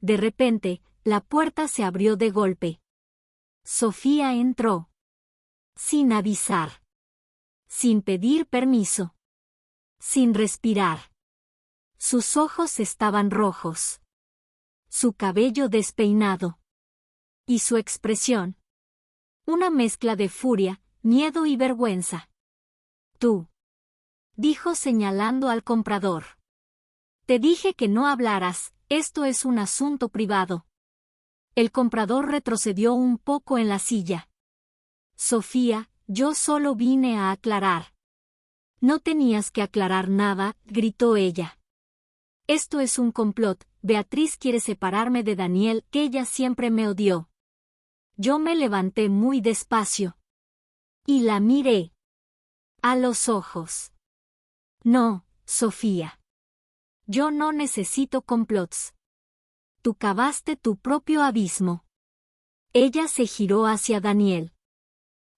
Speaker 1: De repente, la puerta se abrió de golpe. Sofía entró. Sin avisar. Sin pedir permiso. Sin respirar. Sus ojos estaban rojos. Su cabello despeinado. Y su expresión. Una mezcla de furia, miedo y vergüenza. Tú. Dijo señalando al comprador. Te dije que no hablaras, esto es un asunto privado. El comprador retrocedió un poco en la silla. Sofía, yo solo vine a aclarar. No tenías que aclarar nada, gritó ella. Esto es un complot, Beatriz quiere separarme de Daniel, que ella siempre me odió. Yo me levanté muy despacio. Y la miré. A los ojos. No, Sofía. Yo no necesito complots. Tú cavaste tu propio abismo. Ella se giró hacia Daniel.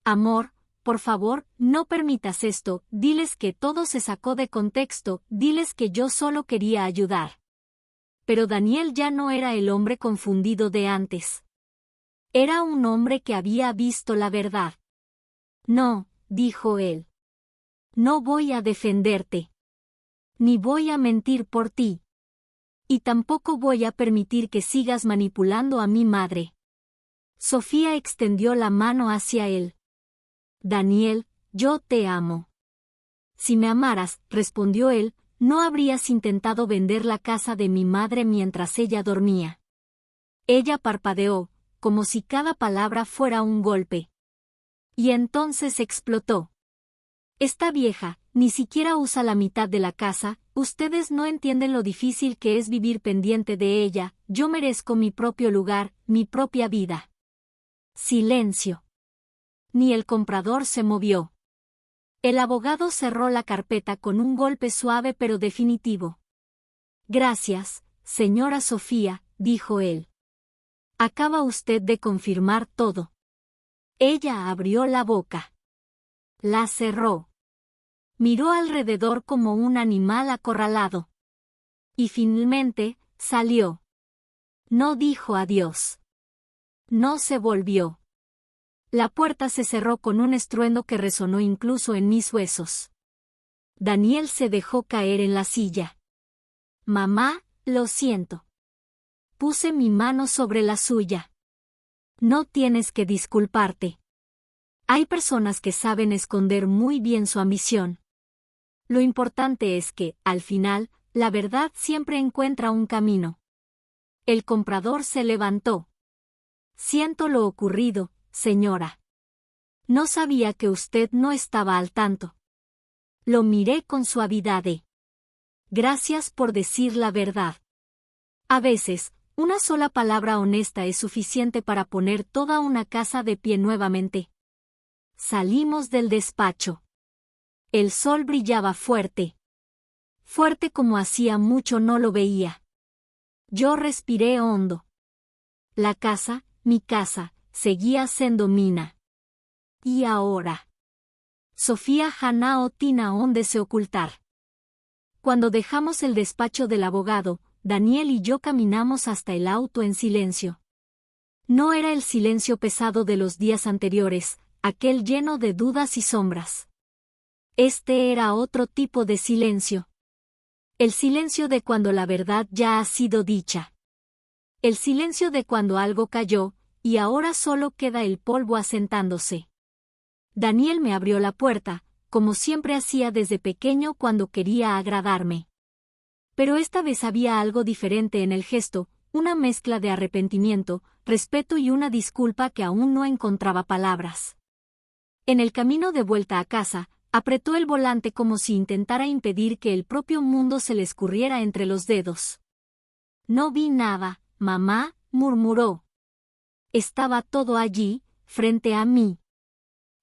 Speaker 1: Amor, por favor, no permitas esto, diles que todo se sacó de contexto, diles que yo solo quería ayudar. Pero Daniel ya no era el hombre confundido de antes. Era un hombre que había visto la verdad. No, dijo él. No voy a defenderte. Ni voy a mentir por ti. Y tampoco voy a permitir que sigas manipulando a mi madre. Sofía extendió la mano hacia él. Daniel, yo te amo. Si me amaras, respondió él, no habrías intentado vender la casa de mi madre mientras ella dormía. Ella parpadeó, como si cada palabra fuera un golpe. Y entonces explotó. Esta vieja, ni siquiera usa la mitad de la casa, ustedes no entienden lo difícil que es vivir pendiente de ella, yo merezco mi propio lugar, mi propia vida. Silencio. Ni el comprador se movió. El abogado cerró la carpeta con un golpe suave pero definitivo. Gracias, señora Sofía, dijo él. Acaba usted de confirmar todo. Ella abrió la boca. La cerró. Miró alrededor como un animal acorralado. Y finalmente, salió. No dijo adiós. No se volvió. La puerta se cerró con un estruendo que resonó incluso en mis huesos. Daniel se dejó caer en la silla. Mamá, lo siento. Puse mi mano sobre la suya. No tienes que disculparte. Hay personas que saben esconder muy bien su ambición. Lo importante es que, al final, la verdad siempre encuentra un camino. El comprador se levantó. Siento lo ocurrido, señora. No sabía que usted no estaba al tanto. Lo miré con suavidad. Gracias por decir la verdad. A veces, una sola palabra honesta es suficiente para poner toda una casa de pie nuevamente. Salimos del despacho. El sol brillaba fuerte. Fuerte como hacía mucho no lo veía. Yo respiré hondo. La casa, mi casa, seguía siendo mina. Y ahora. Sofía Hanao Tina onde se ocultar. Cuando dejamos el despacho del abogado, Daniel y yo caminamos hasta el auto en silencio. No era el silencio pesado de los días anteriores, aquel lleno de dudas y sombras. Este era otro tipo de silencio. El silencio de cuando la verdad ya ha sido dicha. El silencio de cuando algo cayó, y ahora solo queda el polvo asentándose. Daniel me abrió la puerta, como siempre hacía desde pequeño cuando quería agradarme. Pero esta vez había algo diferente en el gesto, una mezcla de arrepentimiento, respeto y una disculpa que aún no encontraba palabras. En el camino de vuelta a casa, apretó el volante como si intentara impedir que el propio mundo se le escurriera entre los dedos. No vi nada, mamá, murmuró. Estaba todo allí, frente a mí.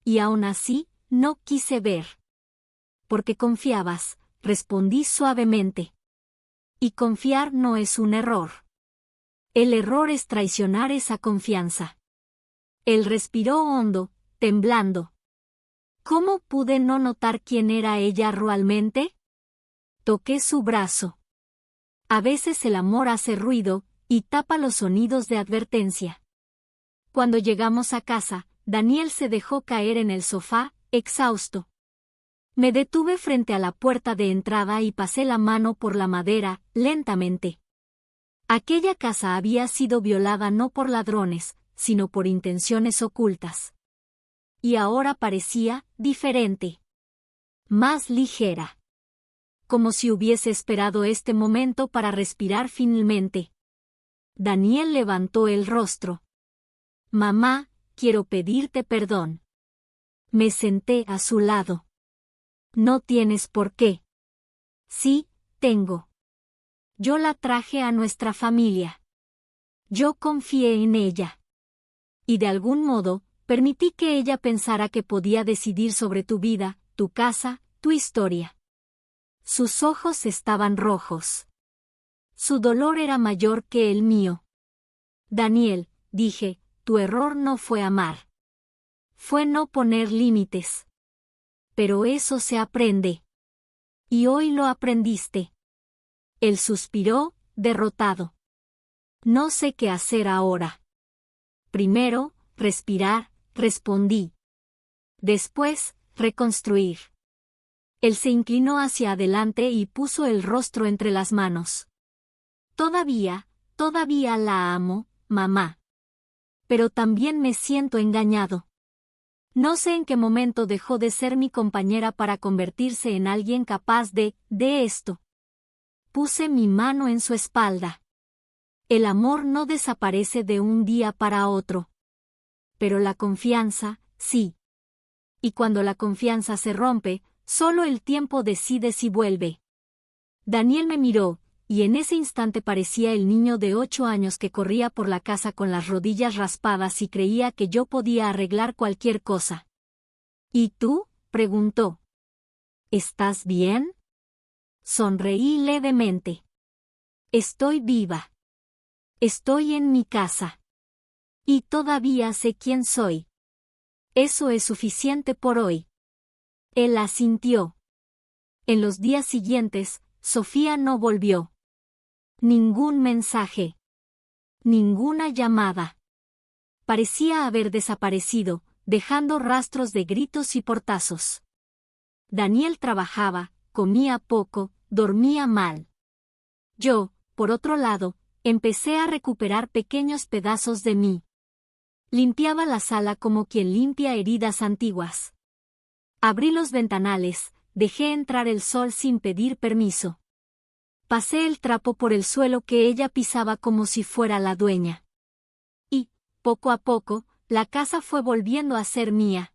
Speaker 1: Y aún así, no quise ver. Porque confiabas, respondí suavemente. Y confiar no es un error. El error es traicionar esa confianza. Él respiró hondo, temblando. ¿Cómo pude no notar quién era ella realmente? Toqué su brazo. A veces el amor hace ruido y tapa los sonidos de advertencia. Cuando llegamos a casa, Daniel se dejó caer en el sofá, exhausto. Me detuve frente a la puerta de entrada y pasé la mano por la madera, lentamente. Aquella casa había sido violada no por ladrones, sino por intenciones ocultas. Y ahora parecía diferente. Más ligera. Como si hubiese esperado este momento para respirar finalmente. Daniel levantó el rostro. Mamá, quiero pedirte perdón. Me senté a su lado. No tienes por qué. Sí, tengo. Yo la traje a nuestra familia. Yo confié en ella. Y de algún modo, permití que ella pensara que podía decidir sobre tu vida, tu casa, tu historia. Sus ojos estaban rojos. Su dolor era mayor que el mío. Daniel, dije, tu error no fue amar. Fue no poner límites. Pero eso se aprende. Y hoy lo aprendiste. Él suspiró, derrotado. No sé qué hacer ahora. Primero, respirar, respondí. Después, reconstruir. Él se inclinó hacia adelante y puso el rostro entre las manos. Todavía la amo, mamá. Pero también me siento engañado. No sé en qué momento dejó de ser mi compañera para convertirse en alguien capaz de esto. Puse mi mano en su espalda. El amor no desaparece de un día para otro. Pero la confianza, sí. Y cuando la confianza se rompe, solo el tiempo decide si vuelve. Daniel me miró, y en ese instante parecía el niño de 8 años que corría por la casa con las rodillas raspadas y creía que yo podía arreglar cualquier cosa. ¿Y tú?, preguntó. ¿Estás bien? Sonreí levemente. Estoy viva. Estoy en mi casa. Y todavía sé quién soy. Eso es suficiente por hoy. Él asintió. En los días siguientes, Sofía no volvió. Ningún mensaje. Ninguna llamada. Parecía haber desaparecido, dejando rastros de gritos y portazos. Daniel trabajaba, comía poco, dormía mal. Yo, por otro lado, empecé a recuperar pequeños pedazos de mí. Limpiaba la sala como quien limpia heridas antiguas. Abrí los ventanales, dejé entrar el sol sin pedir permiso. Pasé el trapo por el suelo que ella pisaba como si fuera la dueña. Y, poco a poco, la casa fue volviendo a ser mía.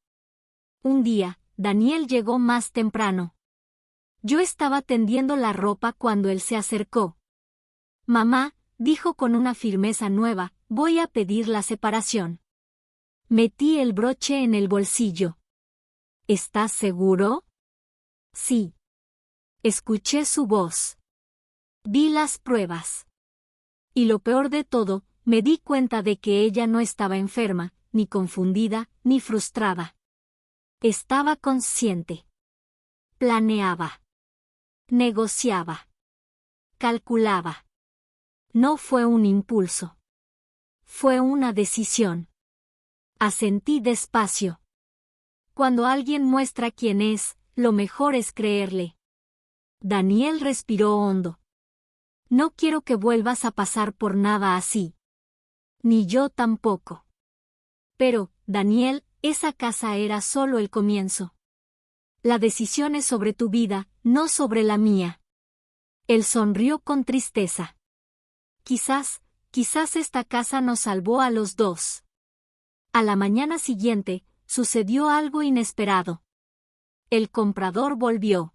Speaker 1: Un día, Daniel llegó más temprano. Yo estaba tendiendo la ropa cuando él se acercó. Mamá, dijo con una firmeza nueva, voy a pedir la separación. Metí el broche en el bolsillo. ¿Estás seguro? Sí. Escuché su voz. Vi las pruebas. Y lo peor de todo, me di cuenta de que ella no estaba enferma, ni confundida, ni frustrada. Estaba consciente. Planeaba. Negociaba. Calculaba. No fue un impulso. Fue una decisión. Asentí despacio. Cuando alguien muestra quién es, lo mejor es creerle. Daniel respiró hondo. No quiero que vuelvas a pasar por nada así. Ni yo tampoco. Pero, Daniel, esa casa era solo el comienzo. La decisión es sobre tu vida, no sobre la mía. Él sonrió con tristeza. Quizás esta casa nos salvó a los dos. A la mañana siguiente, sucedió algo inesperado. El comprador volvió.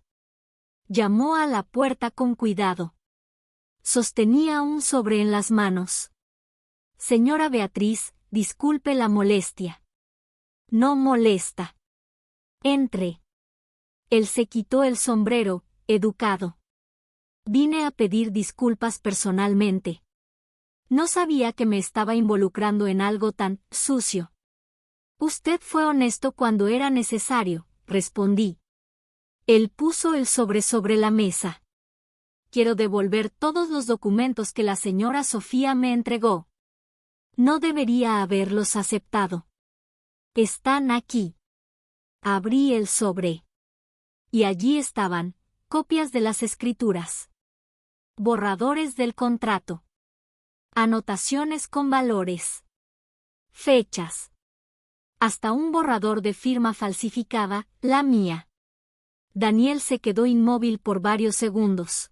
Speaker 1: Llamó a la puerta con cuidado. Sostenía un sobre en las manos. Señora Beatriz, disculpe la molestia. No molesta. Entre. Él se quitó el sombrero, educado. Vine a pedir disculpas personalmente. No sabía que me estaba involucrando en algo tan sucio. Usted fue honesto cuando era necesario, respondí. Él puso el sobre la mesa. Quiero devolver todos los documentos que la señora Sofía me entregó. No debería haberlos aceptado. Están aquí. Abrí el sobre. Y allí estaban, copias de las escrituras. Borradores del contrato. Anotaciones con valores. Fechas. Hasta un borrador de firma falsificada, la mía. Daniel se quedó inmóvil por varios segundos.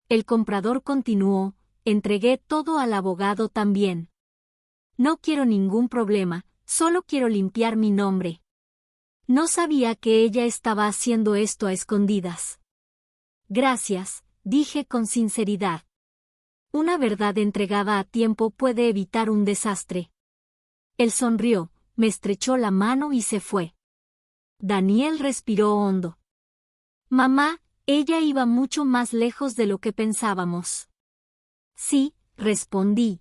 Speaker 1: El comprador continuó, entregué todo al abogado también. No quiero ningún problema, solo quiero limpiar mi nombre. No sabía que ella estaba haciendo esto a escondidas. Gracias, dije con sinceridad. Una verdad entregada a tiempo puede evitar un desastre. Él sonrió, me estrechó la mano y se fue. Daniel respiró hondo. Mamá, ella iba mucho más lejos de lo que pensábamos. Sí, respondí.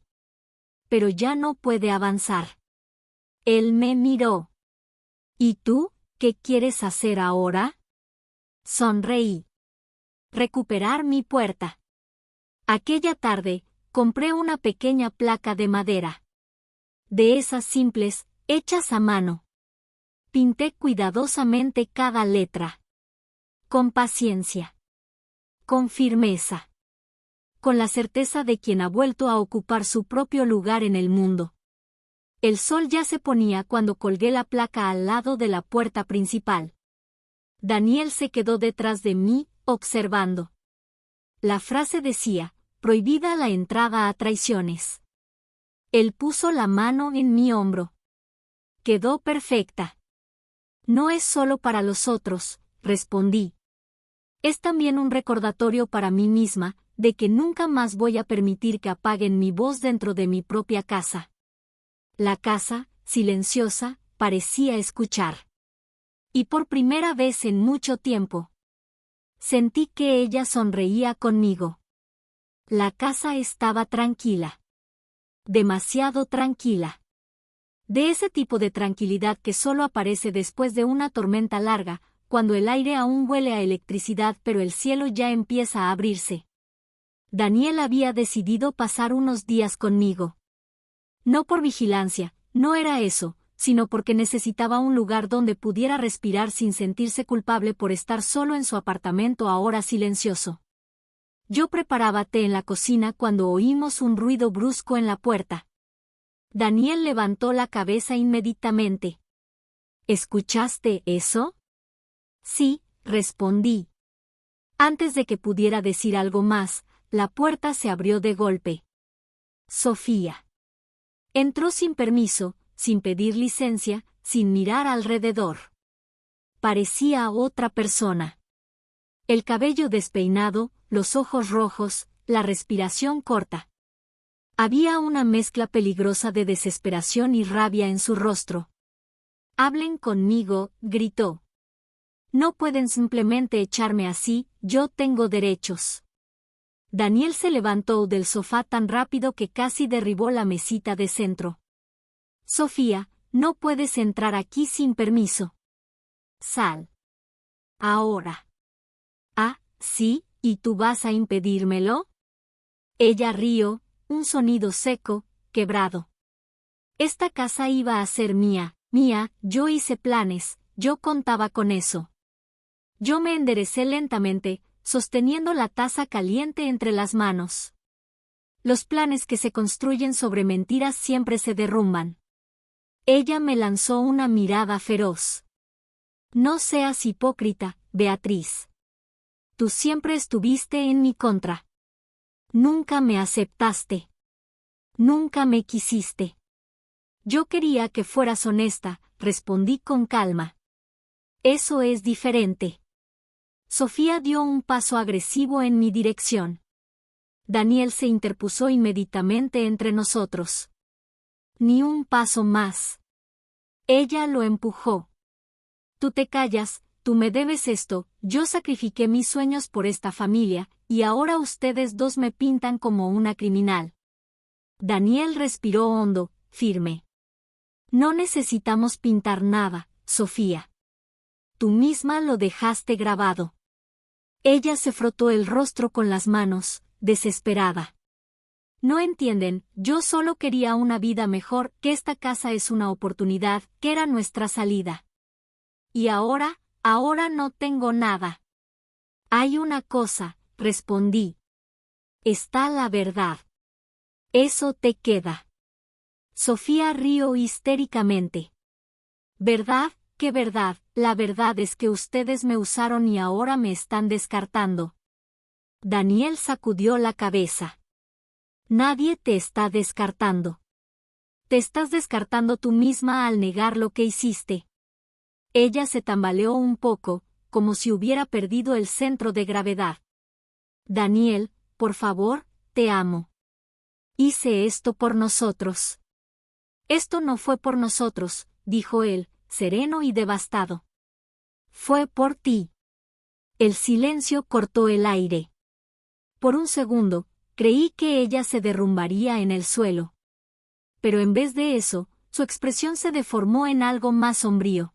Speaker 1: Pero ya no puede avanzar. Él me miró. ¿Y tú, qué quieres hacer ahora? Sonreí. Recuperar mi puerta. Aquella tarde, compré una pequeña placa de madera. De esas simples, hechas a mano. Pinté cuidadosamente cada letra. Con paciencia. Con firmeza. Con la certeza de quien ha vuelto a ocupar su propio lugar en el mundo. El sol ya se ponía cuando colgué la placa al lado de la puerta principal. Daniel se quedó detrás de mí, observando. La frase decía, prohibida la entrada a traiciones. Él puso la mano en mi hombro. Quedó perfecta. No es solo para los otros, respondí. Es también un recordatorio para mí misma, de que nunca más voy a permitir que apaguen mi voz dentro de mi propia casa. La casa, silenciosa, parecía escuchar. Y por primera vez en mucho tiempo, sentí que ella sonreía conmigo. La casa estaba tranquila. Demasiado tranquila. De ese tipo de tranquilidad que solo aparece después de una tormenta larga, cuando el aire aún huele a electricidad pero el cielo ya empieza a abrirse. Daniel había decidido pasar unos días conmigo. No por vigilancia, no era eso, sino porque necesitaba un lugar donde pudiera respirar sin sentirse culpable por estar solo en su apartamento ahora silencioso. Yo preparaba té en la cocina cuando oímos un ruido brusco en la puerta. Daniel levantó la cabeza inmediatamente. ¿Escuchaste eso? Sí, respondí. Antes de que pudiera decir algo más, la puerta se abrió de golpe. Sofía. Entró sin permiso, sin pedir licencia, sin mirar alrededor. Parecía otra persona. El cabello despeinado, los ojos rojos, la respiración corta. Había una mezcla peligrosa de desesperación y rabia en su rostro. «Hablen conmigo», gritó. «No pueden simplemente echarme así, yo tengo derechos». Daniel se levantó del sofá tan rápido que casi derribó la mesita de centro. «Sofía, no puedes entrar aquí sin permiso. Sal. Ahora». «Ah, sí, ¿y tú vas a impedírmelo?» Ella rió, un sonido seco, quebrado. Esta casa iba a ser mía, yo hice planes, yo contaba con eso. Yo me enderecé lentamente, sosteniendo la taza caliente entre las manos. Los planes que se construyen sobre mentiras siempre se derrumban. Ella me lanzó una mirada feroz. «No seas hipócrita, Beatriz. Tú siempre estuviste en mi contra. Nunca me aceptaste. Nunca me quisiste». «Yo quería que fueras honesta», respondí con calma. «Eso es diferente». Sofía dio un paso agresivo en mi dirección. Daniel se interpuso inmediatamente entre nosotros. «Ni un paso más». Ella lo empujó. «Tú te callas, tú me debes esto, yo sacrifiqué mis sueños por esta familia, y ahora ustedes dos me pintan como una criminal. Daniel respiró hondo, firme. No necesitamos pintar nada, Sofía. Tú misma lo dejaste grabado. Ella se frotó el rostro con las manos, desesperada. No entienden, yo solo quería una vida mejor, que esta casa es una oportunidad, que era nuestra salida. Y ahora no tengo nada. Hay una cosa, respondí. Está la verdad. Eso te queda. Sofía rió histéricamente. ¿Verdad? ¿Qué verdad? La verdad es que ustedes me usaron y ahora me están descartando. Daniel sacudió la cabeza. Nadie te está descartando. Te estás descartando tú misma al negar lo que hiciste. Ella se tambaleó un poco, como si hubiera perdido el centro de gravedad. Daniel, por favor, te amo. Hice esto por nosotros. Esto no fue por nosotros, dijo él, sereno y devastado. Fue por ti. El silencio cortó el aire. Por un segundo, creí que ella se derrumbaría en el suelo. Pero en vez de eso, su expresión se deformó en algo más sombrío.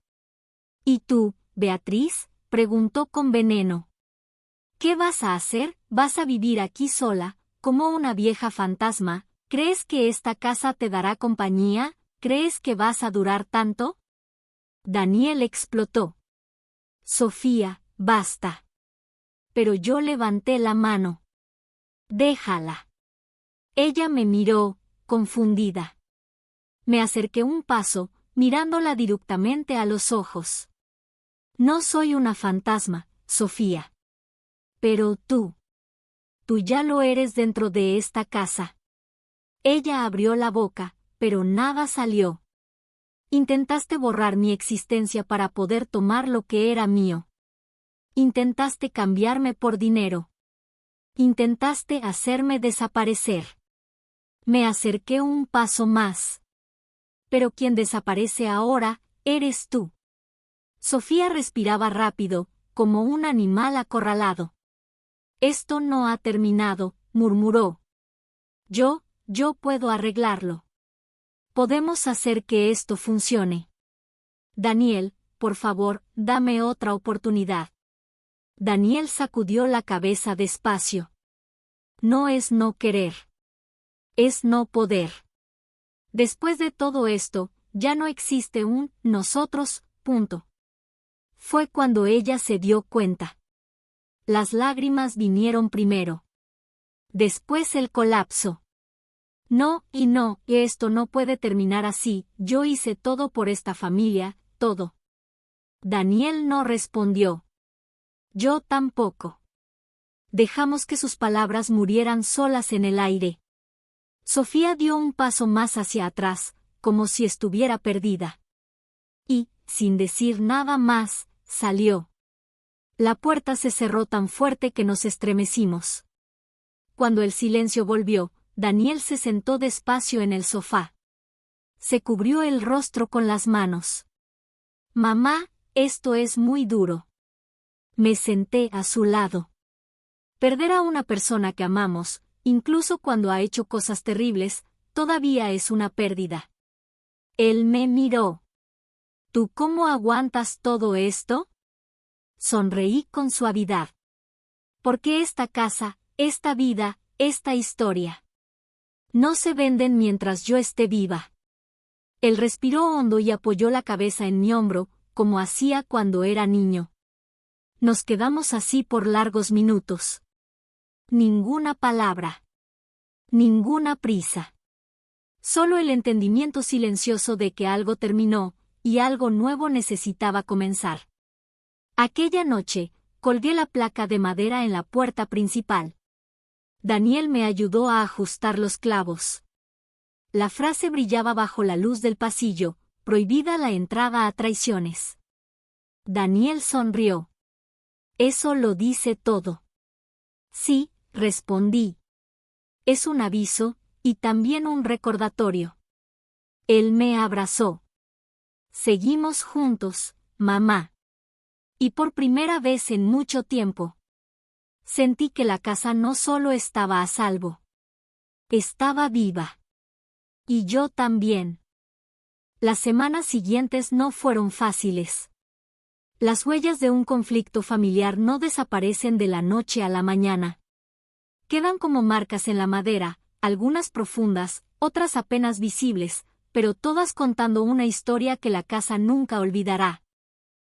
Speaker 1: ¿Y tú, Beatriz?, preguntó con veneno. ¿Qué vas a hacer? ¿Vas a vivir aquí sola, como una vieja fantasma? ¿Crees que esta casa te dará compañía? ¿Crees que vas a durar tanto? Daniel explotó. Sofía, basta. Pero yo levanté la mano. Déjala. Ella me miró, confundida. Me acerqué un paso, mirándola directamente a los ojos. No soy una fantasma, Sofía. Pero tú ya lo eres dentro de esta casa. Ella abrió la boca, pero nada salió. Intentaste borrar mi existencia para poder tomar lo que era mío. Intentaste cambiarme por dinero. Intentaste hacerme desaparecer. Me acerqué un paso más. Pero quien desaparece ahora, eres tú. Sofía respiraba rápido, como un animal acorralado. Esto no ha terminado, murmuró. Yo puedo arreglarlo. Podemos hacer que esto funcione. Daniel, por favor, dame otra oportunidad. Daniel sacudió la cabeza despacio. No es no querer. Es no poder. Después de todo esto, ya no existe un nosotros, punto. Fue cuando ella se dio cuenta. Las lágrimas vinieron primero. Después el colapso. No, esto no puede terminar así, yo hice todo por esta familia, todo. Daniel no respondió. Yo tampoco. Dejamos que sus palabras murieran solas en el aire. Sofía dio un paso más hacia atrás, como si estuviera perdida. Y, sin decir nada más, salió. La puerta se cerró tan fuerte que nos estremecimos. Cuando el silencio volvió, Daniel se sentó despacio en el sofá. Se cubrió el rostro con las manos. Mamá, esto es muy duro. Me senté a su lado. Perder a una persona que amamos, incluso cuando ha hecho cosas terribles, todavía es una pérdida. Él me miró. ¿Tú cómo aguantas todo esto? Sonreí con suavidad. Porque esta casa, esta vida, esta historia no se venden mientras yo esté viva. Él respiró hondo y apoyó la cabeza en mi hombro, como hacía cuando era niño. Nos quedamos así por largos minutos. Ninguna palabra. Ninguna prisa. Solo el entendimiento silencioso de que algo terminó, y algo nuevo necesitaba comenzar. Aquella noche, colgué la placa de madera en la puerta principal. Daniel me ayudó a ajustar los clavos. La frase brillaba bajo la luz del pasillo, prohibida la entrada a traiciones. Daniel sonrió. Eso lo dice todo. Sí, respondí. Es un aviso, y también un recordatorio. Él me abrazó. Seguimos juntos, mamá. Y por primera vez en mucho tiempo. Sentí que la casa no solo estaba a salvo. Estaba viva. Y yo también. Las semanas siguientes no fueron fáciles. Las huellas de un conflicto familiar no desaparecen de la noche a la mañana. Quedan como marcas en la madera, algunas profundas, otras apenas visibles, pero todas contando una historia que la casa nunca olvidará.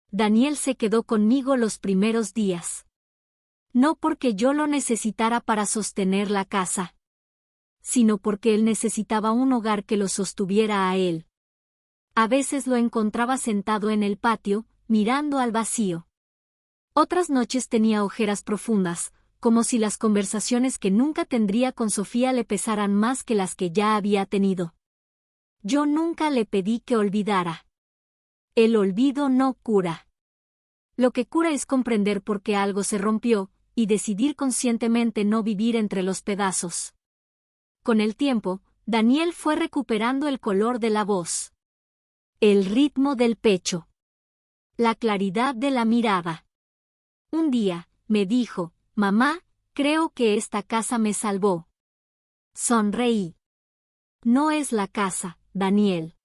Speaker 1: Daniel se quedó conmigo los primeros días. No porque yo lo necesitara para sostener la casa, sino porque él necesitaba un hogar que lo sostuviera a él. A veces lo encontraba sentado en el patio, mirando al vacío. Otras noches tenía ojeras profundas, como si las conversaciones que nunca tendría con Sofía le pesaran más que las que ya había tenido. Yo nunca le pedí que olvidara. El olvido no cura. Lo que cura es comprender por qué algo se rompió, y decidir conscientemente no vivir entre los pedazos. Con el tiempo, Daniel fue recuperando el color de la voz, el ritmo del pecho, la claridad de la mirada. Un día, me dijo, «Mamá, creo que esta casa me salvó». Sonreí. No es la casa, Daniel.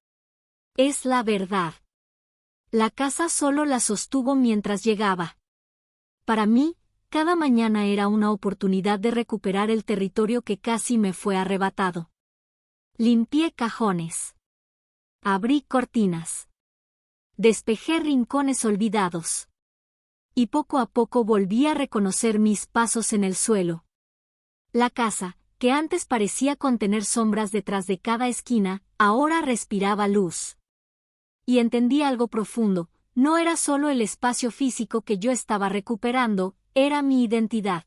Speaker 1: Es la verdad. La casa solo la sostuvo mientras llegaba. Para mí, cada mañana era una oportunidad de recuperar el territorio que casi me fue arrebatado. Limpié cajones. Abrí cortinas. Despejé rincones olvidados. Y poco a poco volví a reconocer mis pasos en el suelo. La casa, que antes parecía contener sombras detrás de cada esquina, ahora respiraba luz. Y entendí algo profundo, no era solo el espacio físico que yo estaba recuperando, era mi identidad.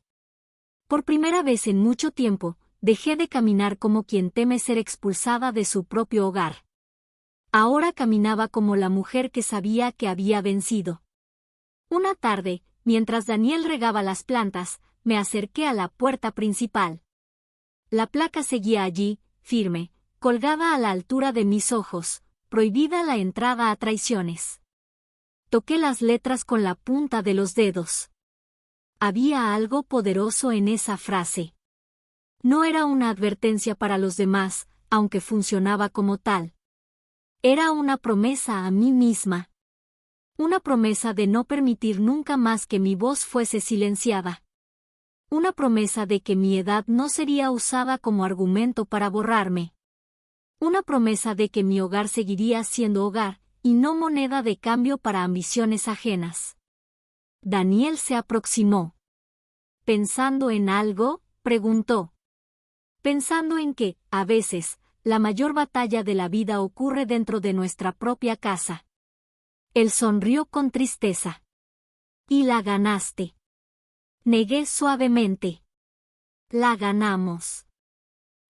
Speaker 1: Por primera vez en mucho tiempo, dejé de caminar como quien teme ser expulsada de su propio hogar. Ahora caminaba como la mujer que sabía que había vencido. Una tarde, mientras Daniel regaba las plantas, me acerqué a la puerta principal. La placa seguía allí, firme, colgada a la altura de mis ojos, prohibida la entrada a traiciones. Toqué las letras con la punta de los dedos. Había algo poderoso en esa frase. No era una advertencia para los demás, aunque funcionaba como tal. Era una promesa a mí misma. Una promesa de no permitir nunca más que mi voz fuese silenciada. Una promesa de que mi edad no sería usada como argumento para borrarme. Una promesa de que mi hogar seguiría siendo hogar, y no moneda de cambio para ambiciones ajenas. Daniel se aproximó. ¿Pensando en algo?, preguntó. Pensando en que, a veces, la mayor batalla de la vida ocurre dentro de nuestra propia casa. Él sonrió con tristeza. Y la ganaste. Negué suavemente. La ganamos.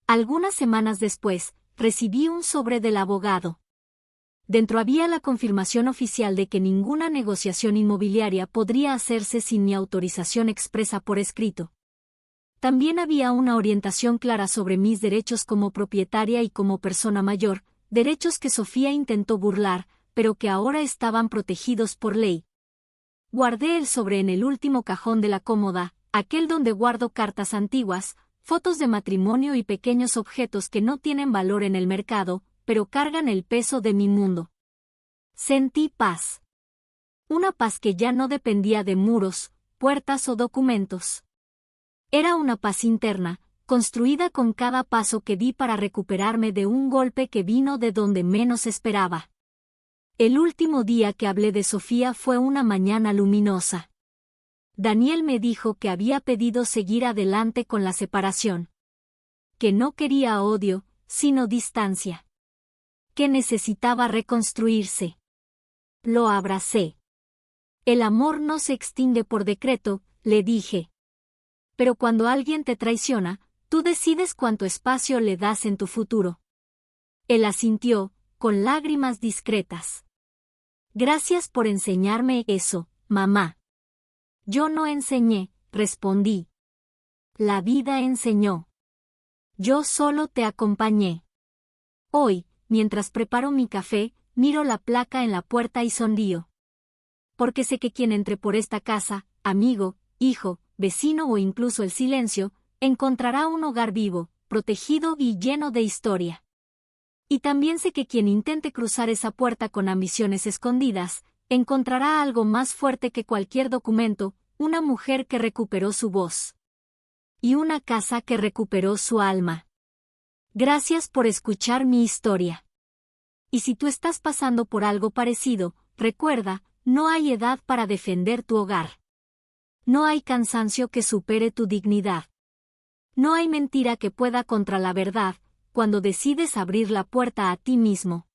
Speaker 1: Algunas semanas después, recibí un sobre del abogado. Dentro había la confirmación oficial de que ninguna negociación inmobiliaria podría hacerse sin mi autorización expresa por escrito. También había una orientación clara sobre mis derechos como propietaria y como persona mayor, derechos que Sofía intentó burlar, pero que ahora estaban protegidos por ley. Guardé el sobre en el último cajón de la cómoda, aquel donde guardo cartas antiguas, fotos de matrimonio y pequeños objetos que no tienen valor en el mercado, pero cargan el peso de mi mundo. Sentí paz. Una paz que ya no dependía de muros, puertas o documentos. Era una paz interna, construida con cada paso que di para recuperarme de un golpe que vino de donde menos esperaba. El último día que hablé de Sofía fue una mañana luminosa. Daniel me dijo que había pedido seguir adelante con la separación. Que no quería odio, sino distancia. Que necesitaba reconstruirse. Lo abracé. El amor no se extingue por decreto, le dije. Pero cuando alguien te traiciona, tú decides cuánto espacio le das en tu futuro. Él asintió, con lágrimas discretas. Gracias por enseñarme eso, mamá. Yo no enseñé, respondí. La vida enseñó. Yo solo te acompañé. Hoy, mientras preparo mi café, miro la placa en la puerta y sonrío. Porque sé que quien entre por esta casa, amigo, hijo, vecino o incluso el silencio, encontrará un hogar vivo, protegido y lleno de historia. Y también sé que quien intente cruzar esa puerta con ambiciones escondidas, encontrará algo más fuerte que cualquier documento, una mujer que recuperó su voz. Y una casa que recuperó su alma. Gracias por escuchar mi historia. Y si tú estás pasando por algo parecido, recuerda, no hay edad para defender tu hogar. No hay cansancio que supere tu dignidad. No hay mentira que pueda contra la verdad, cuando decides abrir la puerta a ti mismo.